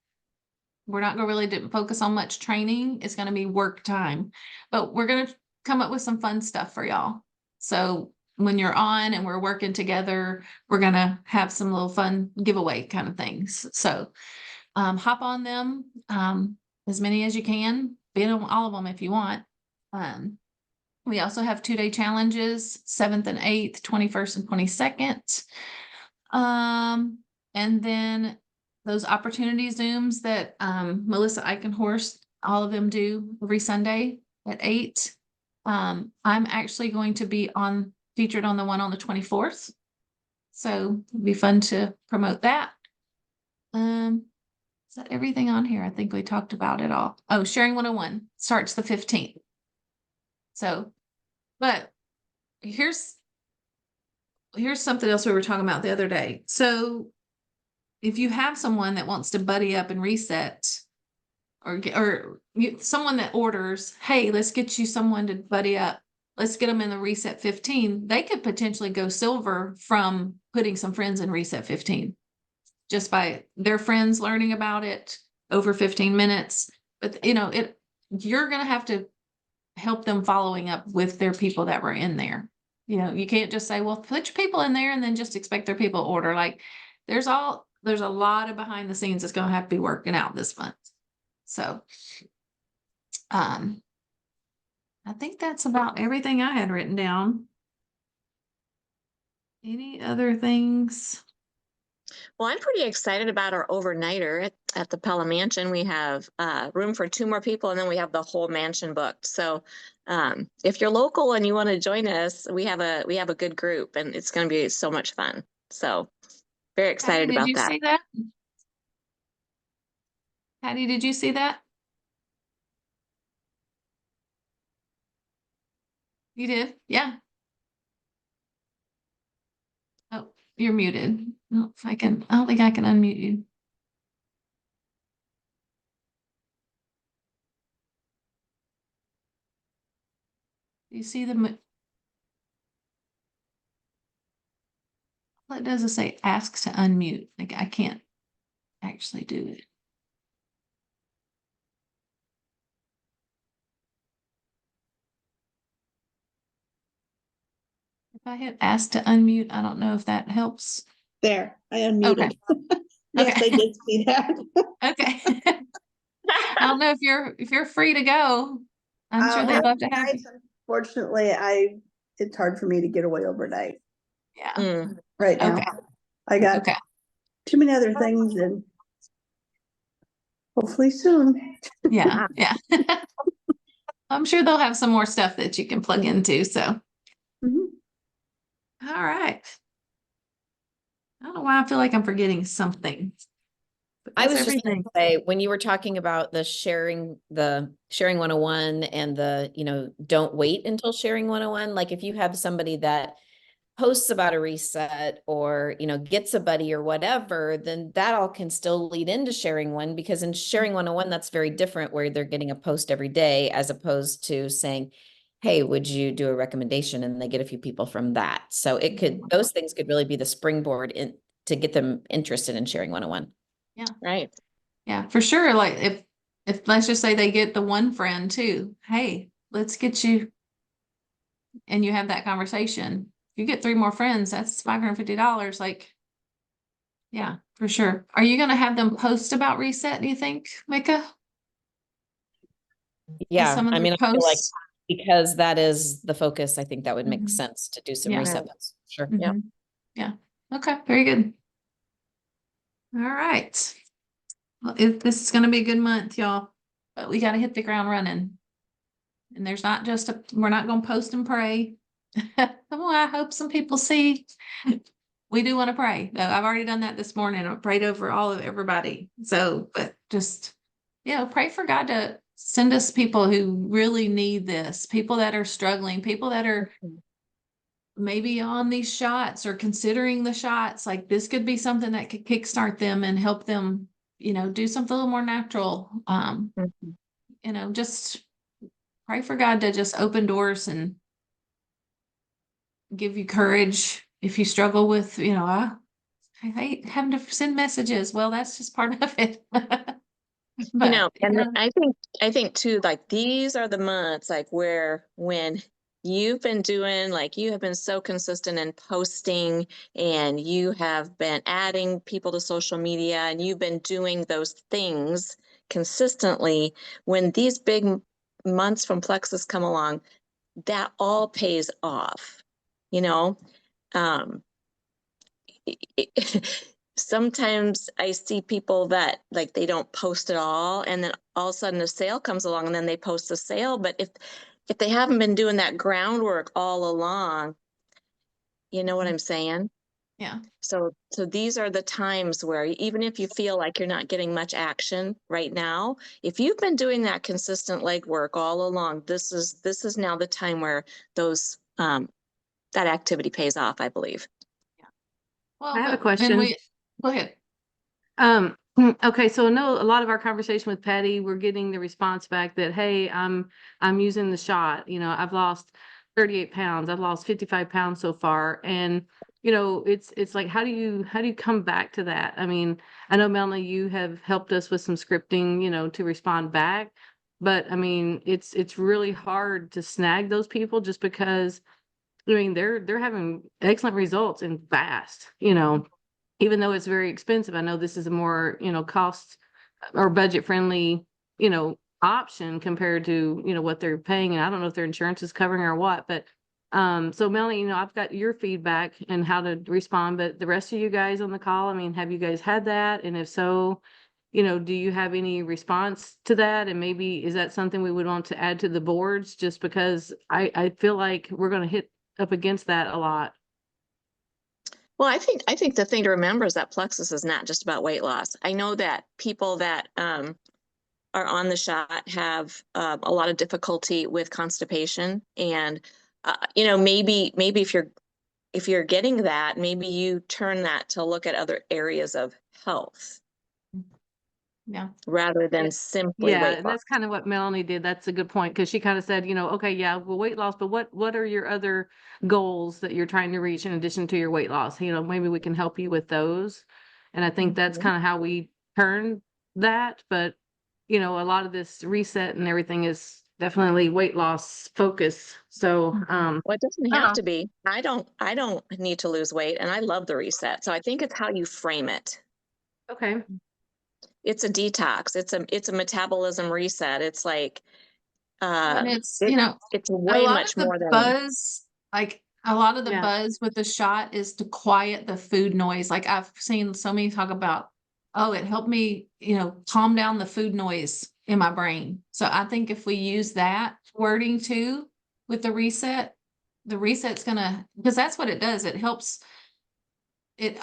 We're not going to really focus on much training. It's going to be work time, but we're going to come up with some fun stuff for y'all. So when you're on and we're working together, we're going to have some little fun giveaway kind of things. So hop on them, as many as you can, bid on all of them if you want. We also have 2-day challenges, 7th and 8th, 21st and 22nd. And then those opportunity Zooms that Melissa Eichenhorst, all of them do every Sunday at 8. I'm actually going to be featured on the one on the 24th. So it'll be fun to promote that. Is that everything on here? I think we talked about it all. Oh, Sharing 101 starts the 15th. So, but here's something else we were talking about the other day. So if you have someone that wants to buddy up and reset, or someone that orders, hey, let's get you someone to buddy up. Let's get them in the reset 15. They could potentially go silver from putting some friends in reset 15 just by their friends learning about it over 15 minutes. But you're going to have to help them following up with their people that were in there. You can't just say, well, put your people in there and then just expect their people to order. Like there's a lot of behind the scenes that's going to have to be working out this month. So, I think that's about everything I had written down. Any other things? Well, I'm pretty excited about our overnighter at the Pella Mansion. We have room for 2 more people, and then we have the whole mansion booked. So if you're local and you want to join us, we have a good group, and it's going to be so much fun. So very excited Patty, about did you that. see that? Patty, did you see that? You did? Yeah. Oh, you're muted. No, I don't think I can unmute you. Do you see what does it say? Asks to unmute. Like I can't actually do it. If I hit ask to unmute, I don't know if that helps. There, I Okay. unmuted. Yes, Okay. I did see that. Okay. I don't know if you're free to go. I'm sure they'd love to have you. Unfortunately, it's hard for me to get away overnight Yeah. Mm. right now. Okay. I got Okay. too many other things, and hopefully soon. Yeah. Yeah. I'm sure they'll have some more stuff that you can plug into. So, Mhm. all right. I don't know why I feel like I'm forgetting something. But I that's was just going everything. to say, when you were talking about the sharing 101 and don't wait until sharing 101, like if you have somebody that posts about a reset or, gets a buddy or whatever, then that all can still lead into sharing one, because in sharing 101, that's very different, where they're getting a post every day as opposed to saying, hey, would you do a recommendation? And they get a few people from that. So those things could really be the springboard to get them interested in sharing 101. Right. Yeah, for sure. Like if let's just say they get the one friend too. Hey, let's get you, and you have that conversation. You get 3 more friends, that's $550. Like, yeah, for sure. Are you going to have them post about reset, do you think, Micah? Yeah, Some of I the mean, I feel like posts? because that is the focus, I think that would make Mhm. sense to do some Yeah. reset posts. Sure. Yep. Mhm. Yeah. Okay, very good. All right. Well, this is going to be a good month, y'all, but we got to hit the ground running. And there's not just we're not going to post and pray. Well, I hope some people see. We do want to pray. Though I've already done that this morning. I prayed over all of everybody. So, but just, pray for God to send us people who really need this, people that are struggling, people that are maybe on these shots or considering the shots. Like this could be something that could kickstart them and help them, do something a little more natural. Just pray for God to just open doors and give you courage if you struggle with, I hate having to send messages. Well, that's just part of it. But, and I think too, like these are the months like when you've been doing, like you have been so consistent in posting and you have been adding people to social media and you've been doing those things consistently. When these big months from Plexus come along, that all pays off, sometimes I see people that like they don't post at all, and then all of a sudden a sale comes along and then they post the sale. But if they haven't been doing that groundwork all along, you know what I'm saying? yeah. So these are the times where even if you feel like you're not getting much action right now, if you've been doing that consistent legwork all along, this is now the time where those that activity pays off, I believe. Well, I have a and question. go ahead. Okay, so I know a lot of our conversation with Patty, we're getting the response back that, hey, I'm using the shot, I've lost 38 pounds, I've lost 55 pounds so far. And, it's like, how do you come back to that? I mean, I know Melanie, you have helped us with some scripting, to respond back, but I mean, it's really hard to snag those people just because, I mean, they're having excellent results and fast, even though it's very expensive. I know this is a more, cost or budget friendly, option compared to, what they're paying. And I don't know if their insurance is covering or what, but so Melanie, I've got your feedback and how to respond, but the rest of you guys on the call, I mean, have you guys had that? And if so, do you have any response to that? And maybe is that something we would want to add to the boards, just because I feel like we're going to hit up against that a lot. Well, I think the thing to remember is that Plexus is not just about weight loss. I know that people that are on the shot have a lot of difficulty with constipation, and maybe if you're getting that, maybe you turn that to look at other areas of health. Yeah. Rather than simply Yeah, weight and loss. that's kind of what Melanie did. That's a good point, because she kind of said, okay, yeah, well, weight loss, but what are your other goals that you're trying to reach in addition to your weight loss? Maybe we can help you with those. And I think that's kind of how we turn that. But, a lot of this reset and everything is definitely weight loss focus. So, Well, it doesn't have to be. I don't need to lose weight, and I love the reset. So I think it's how you frame it. okay. It's a detox. It's a metabolism reset. It's like, And it's, it's a way lot much of the more than. buzz, like a lot of the Yeah. buzz with the shot is to quiet the food noise. Like I've seen so many talk about, oh, it helped me, calm down the food noise in my brain. So I think if we use that wording too with the reset's because that's what it does. It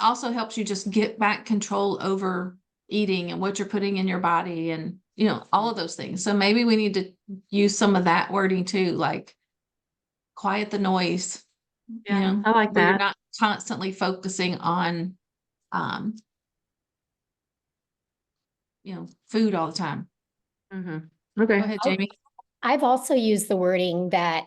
also helps you just get back control over eating and what you're putting in your body and, all of those things. So maybe we need to use some of that wording too, like quiet the noise. Yeah, I like where you're that. not constantly focusing on, food all the time. Mm-hmm. Okay. Go ahead, Jamie. I've also used the wording that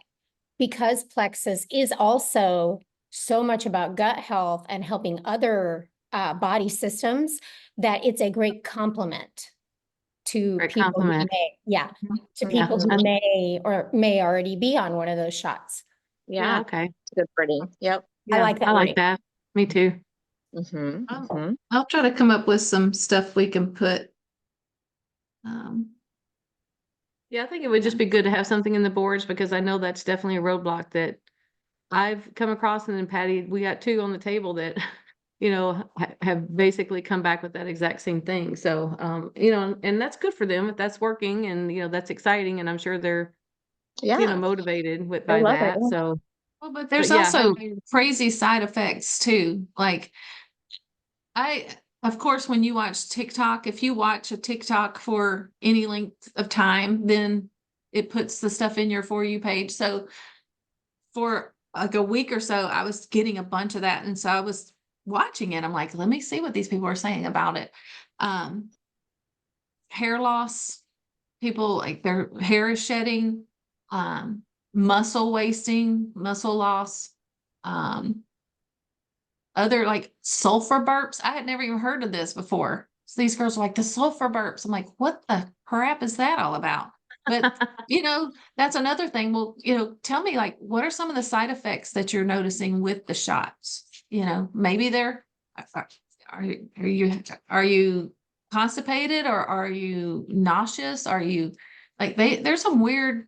because Plexus is also so much about gut health and helping other body systems, that it's a great complement to Great people who compliment. to people who may already be on one of those shots. Yeah. Okay. Good pretty. Yep. I Yeah, like that I like wording. that. Me too. Mm-hmm. I'll try to come up with some stuff we can put. Yeah, I think it would just be good to have something in the boards, because I know that's definitely a roadblock that I've come across. And then Patty, we got two on the table that, have basically come back with that exact same thing. So, and that's good for them if that's working, and, that's exciting. And I'm sure they're, Yeah. motivated I by love that. it. So, Well, but there's yeah, also crazy side effects too. Like of course, when you watch TikTok, if you watch a TikTok for any length of time, then it puts the stuff in your For You page. So for like a week or so, I was getting a bunch of that. And so I was watching it. I'm like, let me see what these people are saying about it. Hair loss, people like their hair is shedding, muscle wasting, muscle loss, other like sulfur burps. I had never even heard of this before. So these girls are like, the sulfur burps. I'm like, what the crap is that all about? But that's another thing. Well, tell me, like, what are some of the side effects that you're noticing with the shots? Maybe they're are you constipated, or are you nauseous? Are you like there's some weird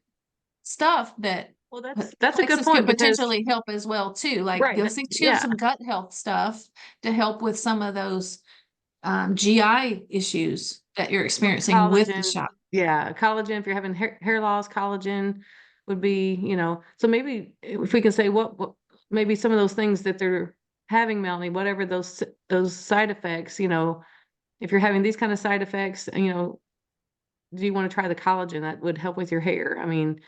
stuff that well, that's a good Plexus point, could because potentially help as well too. Like Right, you'll see too some gut health stuff to help with some of those GI issues that you're experiencing with the collagen, shot. yeah, collagen, if you're having hair loss, collagen would be, so maybe if we can say what maybe some of those things that they're having, Melanie, whatever those side effects, if you're having these kind of side effects, do you want to try the collagen that would help with your hair? I mean,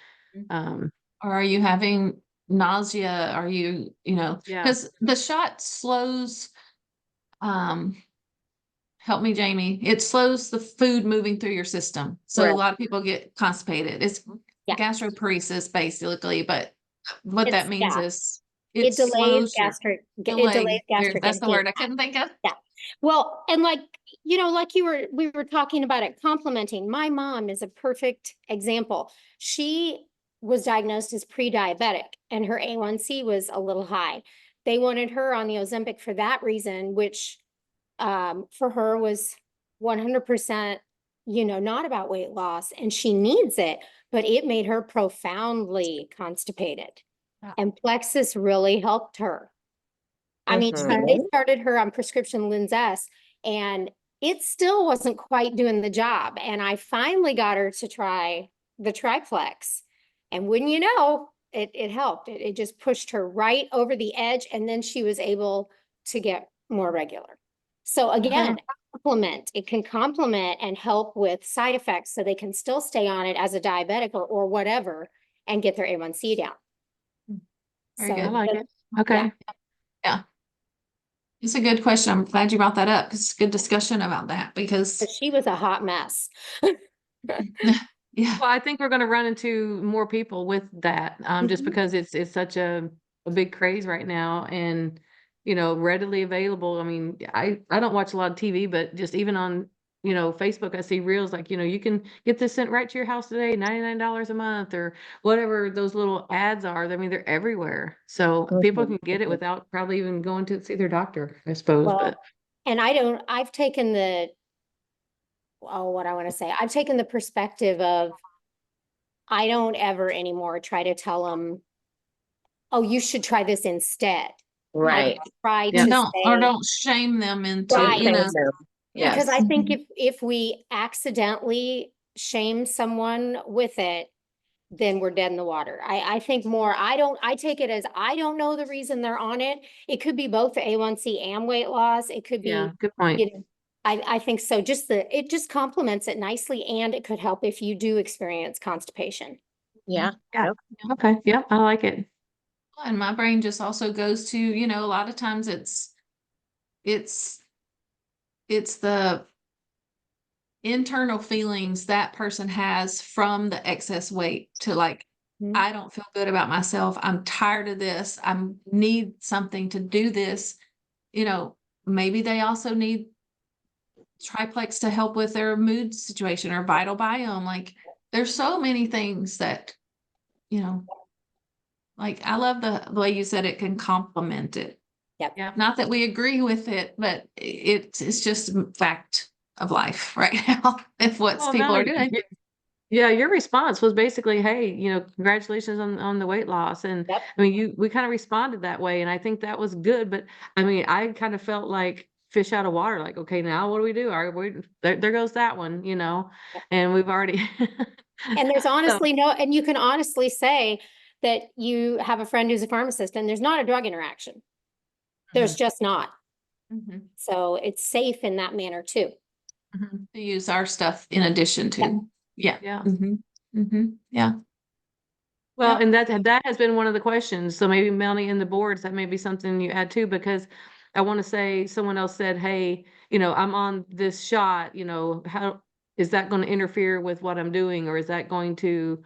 Or are you having nausea? Are you, yeah, because the shot slows, help me, Jamie. It slows the food moving through your system. So a Correct. lot of people get constipated. It's Yeah. gastroparesis basically, but what that means is It delays slows your gastric, it delay. delays gastric That's the emptying. word I couldn't think of. Yeah. Well, and like we were talking about it, complementing. My mom is a perfect example. She was diagnosed as pre-diabetic and her A1C was a little high. They wanted her on the Ozempic for that reason, which for her was 100%, not about weight loss, and she needs it, but it made her profoundly constipated. Yeah. And Plexus really helped her. I mean, Mhm. they started her on prescription Linzess, and it still wasn't quite doing the job. And I finally got her to try the Triplex. And wouldn't you know, it helped. It just pushed her right over the edge, and then she was able to get more regular. So again, it can complement and help with side effects so they can still stay on it as a diabetic or whatever and get their A1C down. Very So, good. I like but- it. Okay. Yeah. It's a good question. I'm glad you brought that up. It's a good discussion about that because But she was a hot mess. yeah. Well, I think we're going to run into more people with that, just Mhm. because it's such a big craze right now, and readily available. I mean, I don't watch a lot of TV, but just even on Facebook, I see reels like you can get this sent right to your house today, $99 a month, or whatever those little ads are. I mean, they're everywhere, so people can get it without probably even going to see their doctor, I suppose. Well, But and I've taken I've taken the perspective of, I don't ever anymore try to tell them, oh, you should try this instead. Right. I try Yeah. to Don't shame them into, Right. Yes. because I think if we accidentally shame someone with it, then we're dead in the water. I think more, I take it as, I don't know the reason they're on it. It could be both the A1C and weight loss. It could be, yeah, good point. I think so. It just complements it nicely, and it could help if you do experience constipation. Yeah. Yeah. Okay. Yep. I like it. and my brain just also goes to, a lot of times it's the internal feelings that person has from the excess weight to like, Mhm. I don't feel good about myself. I'm tired of this. I need something to do this. Maybe they also need Triplex to help with their mood situation or Vital Biome. Like there's so many things that, like I love the way you said it can complement it. Yep. Yeah. Not that we agree with it, but it's just a fact of life right now. If what Well, people are Melanie, doing. yeah, your response was basically, "Hey, congratulations on the weight loss." And Yep. I mean, we kind of responded that way, and I think that was good. But I mean, I kind of felt like fish out of water. Like, okay, now what do we do? There goes that one, Yep. and we've already. And there's honestly and you can honestly say, that you have a friend who's a pharmacist and there's not a drug interaction. There's just not. Mhm. So it's safe in that manner too. Mhm. To use our stuff in addition to, yeah. Yeah. Yeah. Well, Yep. and that has been one of the questions. So maybe Melanie and the boards, that may be something you add too, because I want to say someone else said, hey, I'm on this shot, how is that going to interfere with what I'm doing? Or is that going to,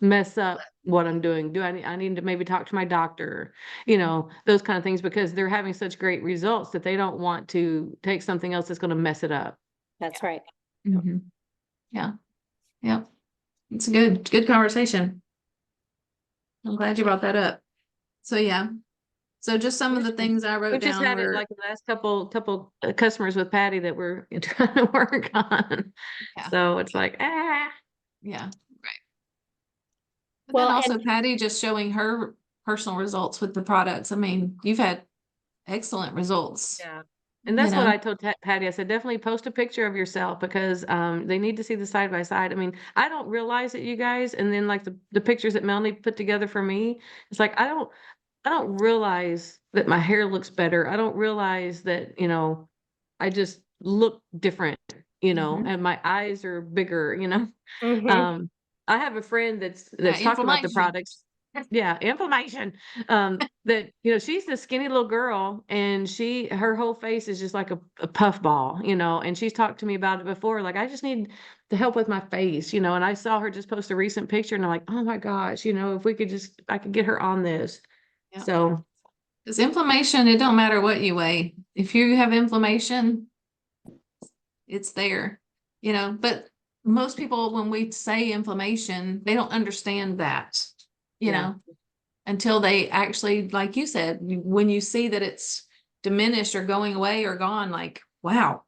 mess up what I'm doing? I need to maybe talk to my doctor, those kind of things, because they're having such great results that they don't want to take something else that's going to mess it up. That's right. Mhm. Yeah. Yep. It's a good conversation. I'm glad you brought that up. So yeah. So just some of the things I We wrote just down had it were, like the last couple customers with Patty that we're trying to work on. Yeah. So it's like, yeah, right. But Well, then and- also Patty just showing her personal results with the products. I mean, you've had excellent results. yeah. And that's You what know? I told Patty. I said, definitely post a picture of yourself, because they need to see the side by side. I mean, I don't realize it, you guys. And then like the pictures that Melanie put together for me, it's like, I don't realize that my hair looks better. I don't realize that, I just look different, Mhm. and my eyes are bigger, Mhm. I have a friend that's Yeah, talking about the inflammation. products. Yeah, inflammation. That, she's this skinny little girl, and her whole face is just like a puff ball, and she's talked to me about it before. Like, I just need to help with my face, and I saw her just post a recent picture, and I'm like, oh my gosh, if I could get her on this. Yeah. So Because inflammation, it don't matter what you weigh. If you have inflammation, it's there, but most people, when we say inflammation, they don't understand that, Yeah. until they actually, like you said, when you see that it's diminished or going away or gone, like, wow.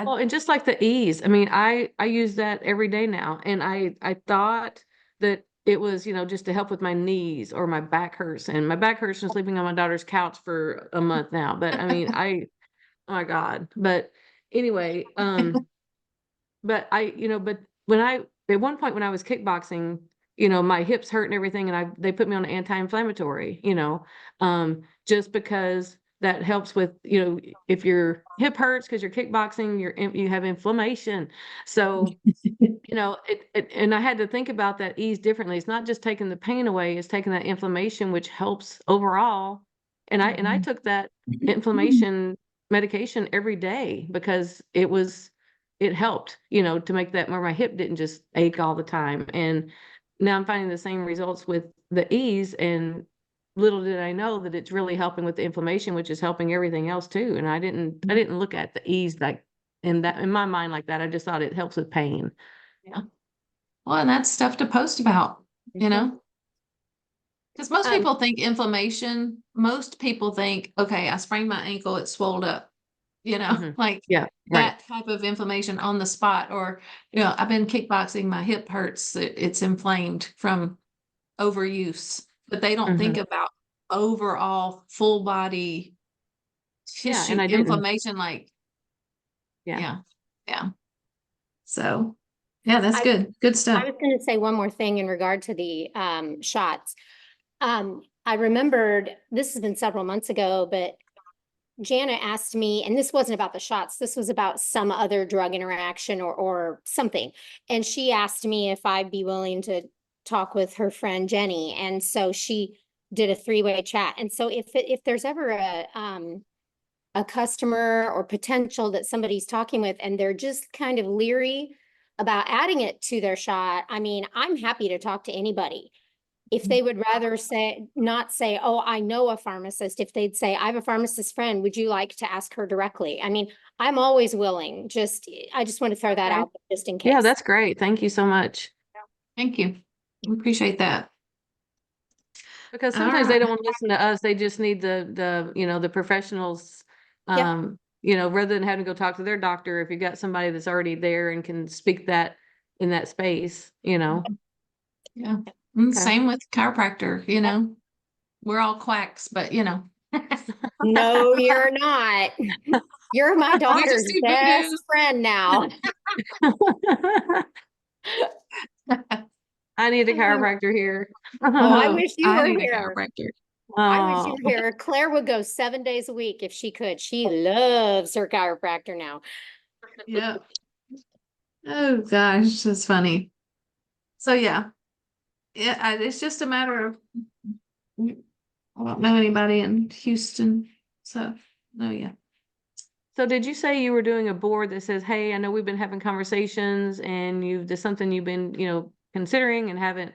Well, and just like the ease, I mean, I use that every day now, and I thought that it was, just to help with my knees or my back hurts, and my back hurts from sleeping on my daughter's couch for a month now. But I mean, oh my God. But anyway, but but at one point when I was kickboxing, my hips hurt and everything, and they put me on an anti-inflammatory, just because that helps with, if your hip hurts because you're kickboxing, you have inflammation. So, and I had to think about that ease differently. It's not just taking the pain away, it's taking that inflammation, which helps overall. And I took that inflammation medication every day because it helped, to make that where my hip didn't just ache all the time. And now I'm finding the same results with the ease, and little did I know that it's really helping with the inflammation, which is helping everything else too. And I didn't look at the ease like in my mind like that. I just thought it helps with pain. Yeah. Well, and that's stuff to post about, because most people think inflammation, most people think, okay, I sprained my ankle, it swelled up, like Yeah, right. that type of inflammation on the spot, or, I've been kickboxing, my hip hurts, it's inflamed from overuse, but they don't think about overall full body Yeah, tissue and I didn't. inflammation, like, Yeah. yeah. So, yeah, that's I- good. Good I stuff. was going to say one more thing in regard to the shots. I remembered, this has been several months ago, but Jana asked me, and this wasn't about the shots, this was about some other drug interaction or something. And she asked me if I'd be willing to talk with her friend Jenny. And so she did a 3-way chat. And so if there's ever a customer or potential that somebody's talking with and they're just kind of leery about adding it to their shot, I mean, I'm happy to talk to anybody. If they would rather not say, oh, I know a pharmacist, if they'd say, I have a pharmacist friend, would you like to ask her directly? I mean, I'm always willing. I just want to throw that Okay. out just in case. Yeah, that's great. Thank you so much. Thank you. We appreciate that. Because sometimes they don't want to listen to us. They just need the professionals, Yep. rather than having to go talk to their doctor. If you've got somebody that's already there and can speak that in that space, Yeah. Okay. Same with chiropractor, we're all quacks, but No, you're not. You're my daughter's do best friend now. I I need a chiropractor here. Oh, I wish you I were need a here. chiropractor. I wish you Oh, were here. Claire would go 7 days a week if she could. She loves her chiropractor now. Yeah. Oh gosh, that's funny. So yeah, it's just a matter of I don't know anybody in Houston, so no, yeah. so did you say you were doing a board that says, hey, I know we've been having conversations and there's something you've been, considering and haven't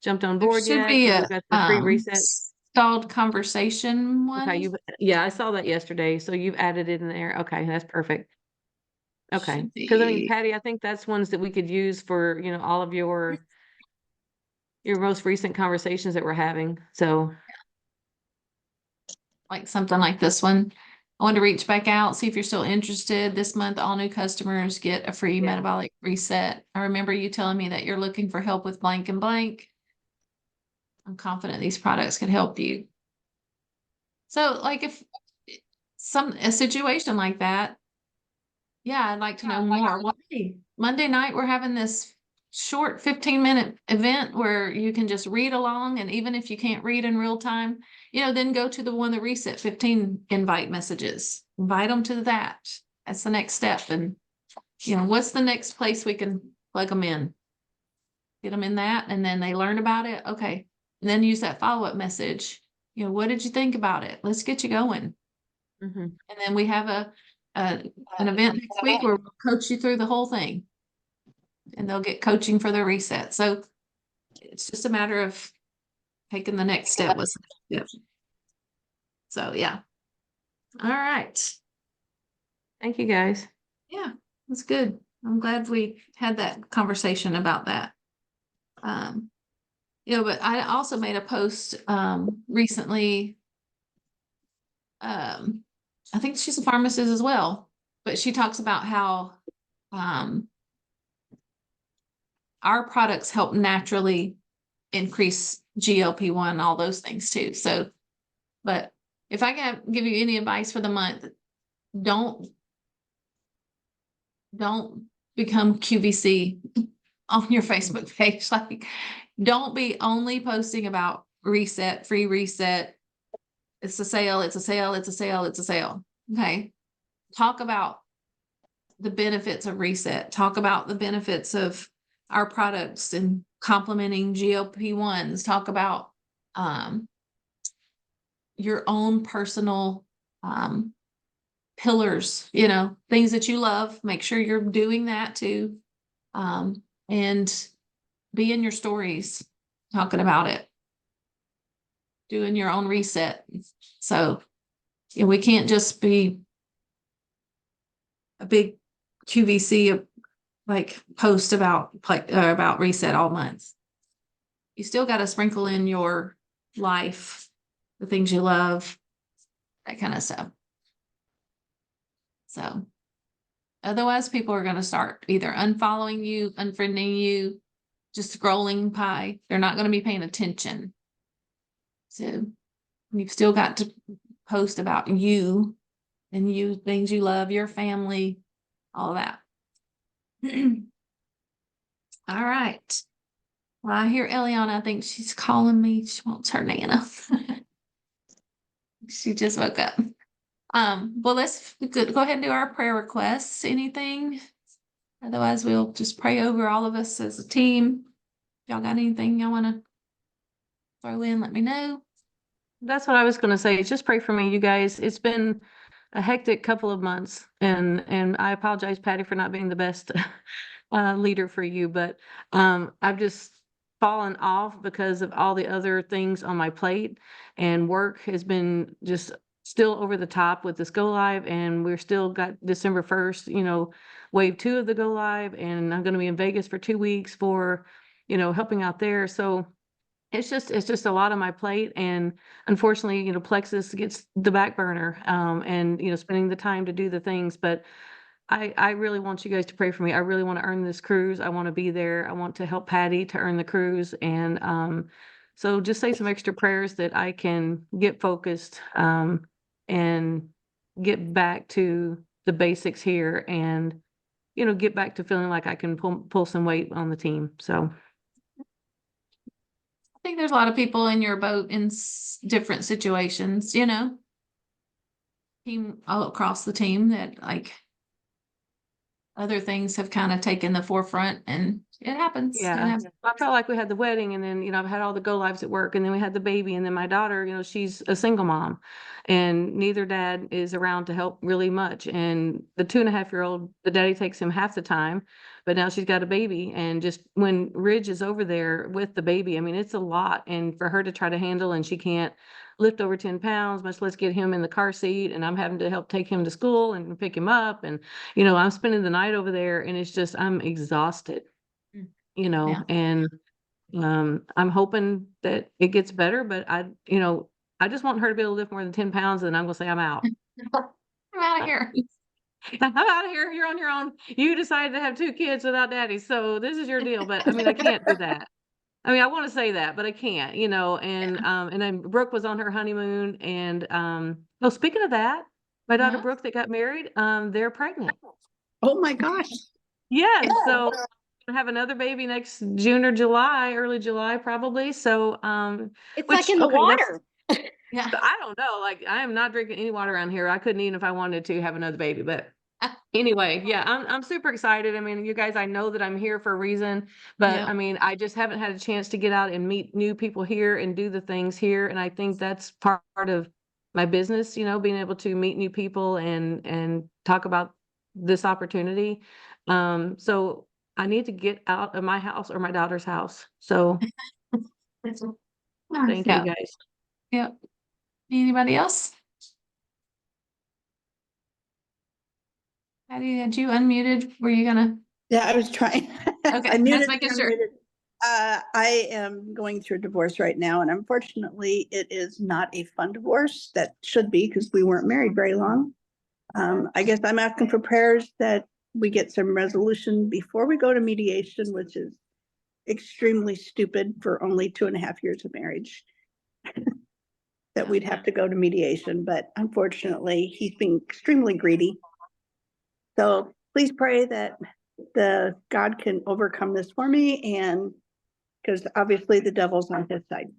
jumped on There board should yet? be 'Cause a we've got the free reset. stalled conversation Okay, one. yeah, I saw that yesterday. So you've added it in there. Okay, that's perfect. Okay, Should because I mean, be- Patty, I think that's ones that we could use for, all of your most recent conversations that we're having. So, like something like this one. I want to reach back out, see if you're still interested. This month, all new customers get a free Yeah. metabolic reset. I remember you telling me that you're looking for help with blank and blank. I'm confident these products could help you. So, like if a situation like that, yeah, I'd like to know more. Well, hey, Monday night, we're having this short 15-minute event where you can just read along. And even if you can't read in real time, then go to the one, the Reset 15 invite messages. Invite them to that. That's the next step. And, what's the next place we can plug them in? Get them in that, and then they learn about it. Okay. And then use that follow-up message. What did you think about it? Let's get you going. mhm. And then we have an event next week where we'll coach you through the whole thing. And they'll get coaching for their reset. So it's just a matter of taking the next step. So yeah. All right. Thank you guys. Yeah, that's good. I'm glad we had that conversation about that. But I also made a post recently. I think she's a pharmacist as well, but she talks about how our products help naturally increase GLP-1, all those things too. So, but if I can give you any advice for the month, don't become QVC on your Facebook page. Like, don't be only posting about reset, free reset. It's a sale, it's a sale, it's a sale, it's a sale. Okay. Talk about the benefits of reset. Talk about the benefits of our products and complementing GLP-1s. Talk about your own personal pillars, things that you love. Make sure you're doing that too. And be in your stories talking about it, doing your own reset. So we can't just be a big QVC like post about reset all month. You still got to sprinkle in your life, the things you love, that kind of stuff. So otherwise, people are going to start either unfollowing you, unfriending you, just scrolling by. They're not going to be paying attention. So you've still got to post about you and things you love, your family, all that. All right. Well, I hear Eliana. I think she's calling me. She wants her Nana. She just woke up. Well, let's go ahead and do our prayer requests. Anything? Otherwise, we'll just pray over all of us as a team. Y'all got anything y'all want to throw in? Let me know. That's what I was going to say. Just pray for me, you guys. It's been a hectic couple of months, and I apologize, Patty, for not being the best leader for you, but I've just fallen off because of all the other things on my plate, and work has been just still over the top with this go live, and we're still got December 1st, wave 2 of the go live, and I'm going to be in Vegas for 2 weeks for, helping out there. So it's just a lot on my plate, and unfortunately, Plexus gets the back burner, and spending the time to do the things. But I really want you guys to pray for me. I really want to earn this cruise. I want to be there. I want to help Patty to earn the cruise, and so just say some extra prayers that I can get focused, and get back to the basics here, and get back to feeling like I can pull some weight on the team. So. think there's a lot of people in your boat in different situations, you know? Team all across the team that like other things have kind of taken the forefront and it happens. It Yeah, happens. I felt like we had the wedding and then, I've had all the go lives at work and then we had the baby and then my daughter, she's a single mom and neither dad is around to help really much. And the 2.5-year-old, the daddy takes him half the time, but now she's got a baby and just when Ridge is over there with the baby, I mean, it's a lot. And for her to try to handle and she can't lift over 10 pounds, much less get him in the car seat. And I'm having to help take him to school and pick him up. And, I'm spending the night over there and it's just, I'm exhausted. Yeah. And I'm hoping that it gets better, but I just want her to be able to lift more than 10 pounds and I'm gonna say I'm out. I'm out of here. I'm out of here. You're on your own. You decided to have 2 kids without daddy. So this is your deal. But I mean, I can't do that. I mean, I want to say that, but I can't, and then Brooke was on her honeymoon and, oh, speaking of that, my daughter Uh-huh. Brooke that got married, they're pregnant. Oh my gosh. Yes, so I have another baby next June or July, early July probably. So, It's which, like in the okay, that's- water. Yeah. I don't know. Like, I am not drinking any water around here. I couldn't even if I wanted to have another baby. But anyway, yeah, I'm super excited. I mean, you guys, I know that I'm here for a reason, but Yep. I mean, I just haven't had a chance to get out and meet new people here and do the things here. And I think that's part of my business, being able to meet new people and talk about this opportunity. So I need to get out of my house or my daughter's house. So thank Yeah. you guys. Yep. Anybody else? Patty, had you unmuted? Were you gonna? Yeah, I was trying. Okay, I just muted. making and sure. unmuted. I am going through a divorce right now, and unfortunately, it is not a fun divorce. That should be because we weren't married very long. I guess I'm asking for prayers that we get some resolution before we go to mediation, which is extremely stupid for only 2.5 years of marriage. That we'd have to go to mediation, but unfortunately, he's being extremely greedy. So please pray that the God can overcome this for me, and because obviously the devil's on his side.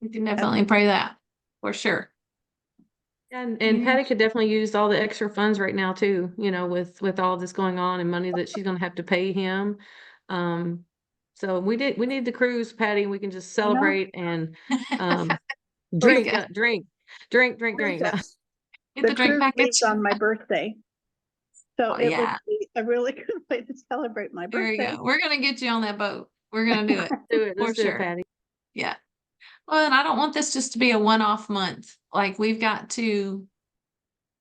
We can definitely pray that for sure. And Yeah. Patty could definitely use all the extra funds right now too, with all this going on and money that she's gonna have to pay him. So we need the cruise, Patty. We can just celebrate and drink, go. drink. No. Get the drink cruise package. leaves on my birthday. So Oh, it yeah. would be a really good way to celebrate my There you birthday. go. We're gonna get you on that boat. We're gonna do it. Do it. For Let's do sure. it, Patty. Yeah. Well, and I don't want this just to be a one-off month. Like we've got to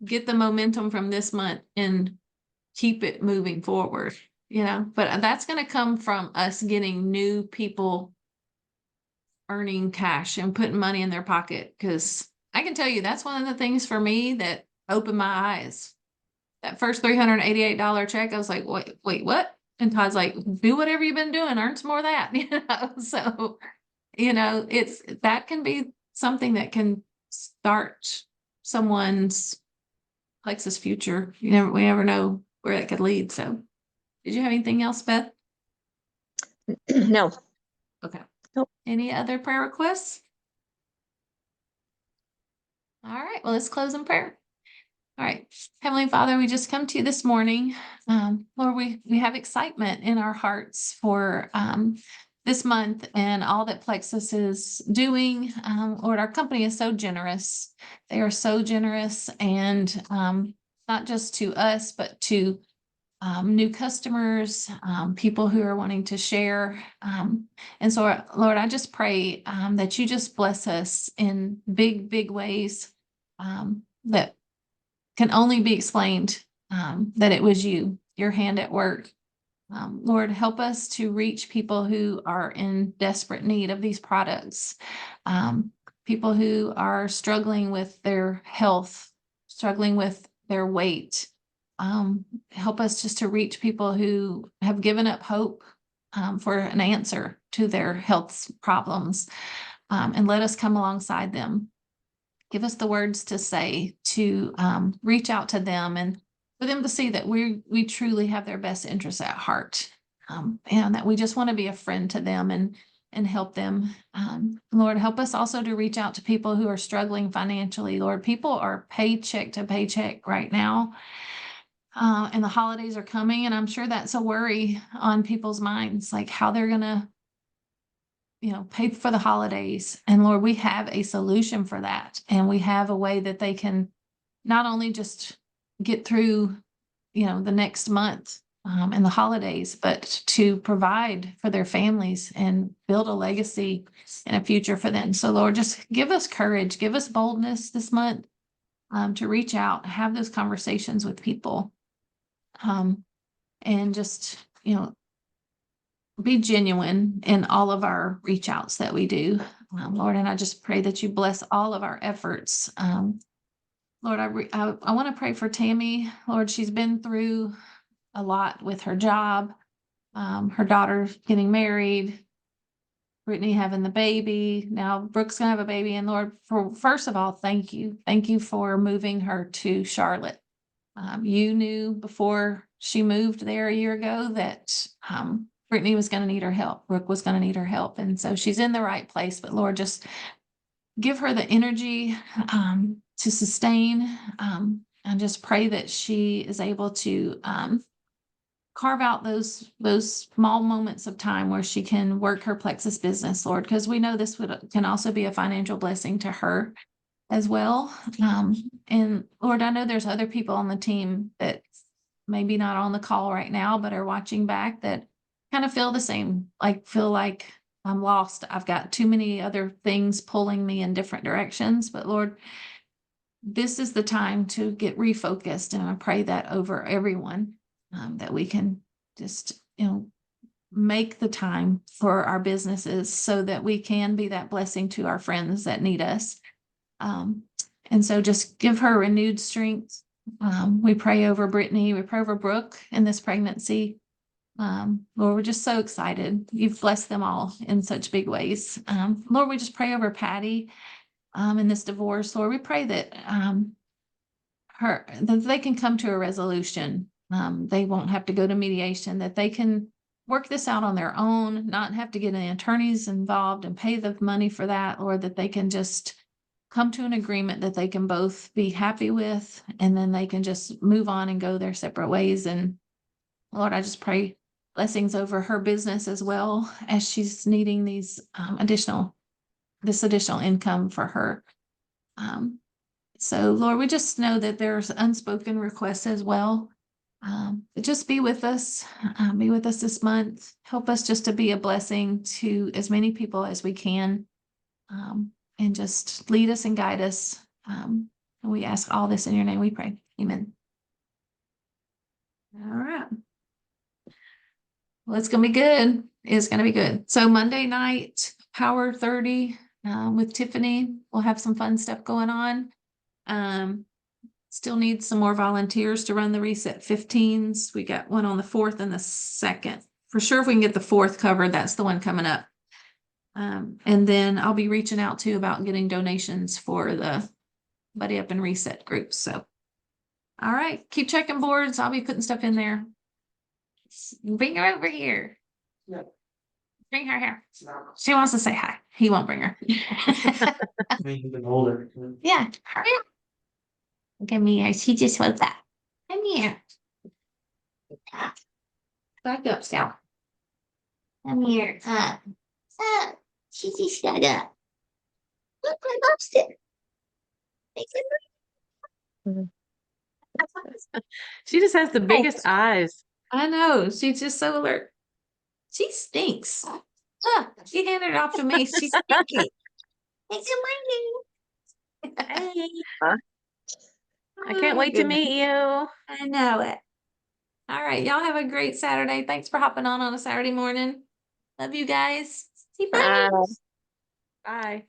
get the momentum from this month and keep it moving forward, but that's going to come from us getting new people earning cash and putting money in their pocket. Because I can tell you that's one of the things for me that opened my eyes. That first $388 check, I was like, wait, what? And Todd's like, do whatever you've been doing, earn some more of that. So, that can be something that can start someone's Plexus future. We never know where that could lead. So did you have anything else, Beth? No. Okay. Nope. Any other prayer requests? All right. Well, let's close in prayer. All right. Heavenly Father, we just come to you this morning. Lord, we have excitement in our hearts for this month and all that Plexus is doing. Lord, our company is so generous. They are so generous, and not just to us, but to new customers, people who are wanting to share. And so, Lord, I just pray that you just bless us in big, big ways that can only be explained that it was you, your hand at work. Lord, help us to reach people who are in desperate need of these products, people who are struggling with their health, struggling with their weight. Help us just to reach people who have given up hope for an answer to their health problems, and let us come alongside them. Give us the words to say to reach out to them and for them to see that we truly have their best interests at heart, and that we just want to be a friend to them and and help them. Lord, help us also to reach out to people who are struggling financially. Lord, people are paycheck to paycheck right now. And the holidays are coming, and I'm sure that's a worry on people's minds, like how they're gonna, pay for the holidays. And Lord, we have a solution for that. And we have a way that they can not only just get through, the next month, and the holidays, but to provide for their families and build a legacy and a future for them. So Lord, just give us courage, give us boldness this month, to reach out, have those conversations with people, and just, be genuine in all of our reach outs that we do, Lord. And I just pray that you bless all of our efforts. Lord, I want to pray for Tammy. Lord, she's been through a lot with her job, her daughter getting married, Brittany having the baby. Now Brooke's gonna have a baby. And Lord, first of all, thank you. Thank you for moving her to Charlotte. You knew before she moved there a year ago that Brittany was going to need her help. Brooke was going to need her help. And so she's in the right place. But Lord, just give her the energy to sustain, and just pray that she is able to carve out those small moments of time where she can work her Plexus business, Lord, because we know this can also be a financial blessing to her as well. And Lord, I know there's other people on the team that maybe not on the call right now, but are watching back that kind of feel the same, feel like I'm lost. I've got too many other things pulling me in different directions. But Lord, this is the time to get refocused. And I pray that over everyone, that we can just, make the time for our businesses so that we can be that blessing to our friends that need us. And so just give her renewed strength. We pray over Brittany, we pray over Brooke in this pregnancy. Lord, we're just so excited. You've blessed them all in such big ways. Lord, we just pray over Patty, in this divorce. Lord, we pray that, that they can come to a resolution. They won't have to go to mediation, that they can work this out on their own, not have to get any attorneys involved and pay the money for that, or that they can just come to an agreement that they can both be happy with, and then they can just move on and go their separate ways. And Lord, I just pray blessings over her business as well, as she's needing these additional income for her. So Lord, we just know that there's unspoken requests as well. Just be with us this month. Help us just to be a blessing to as many people as we can. And just lead us and guide us. And we ask all this in your name, we pray. Amen. All right. Well, it's going to be good. It's going to be good. So Monday night, Power 30 with Tiffany. We'll have some fun stuff going on. Still need some more volunteers to run the Reset 15s. We got one on the 4th and the 2nd. For sure, if we can get the 4th covered, that's the one coming up. And then I'll be reaching out to about getting donations for the Buddy Up and Reset groups. So, all right, keep checking boards. I'll be putting stuff in there. Bring her over here. Yeah. Bring her here. She wants to say hi. He won't bring her. Older. Yeah. Come here. She just wants that. Come here. Back up, Sal. Come here. She just got up. Look, I lost it. She just has the biggest eyes. I know. She's just so alert. She stinks. She handed it off to me. She's stinky. It's in my name. Hey. I can't wait to meet you. I know it. All right. Y'all have a great Saturday. Thanks for hopping on a Saturday morning. Love you guys. See you. Bye. Bye.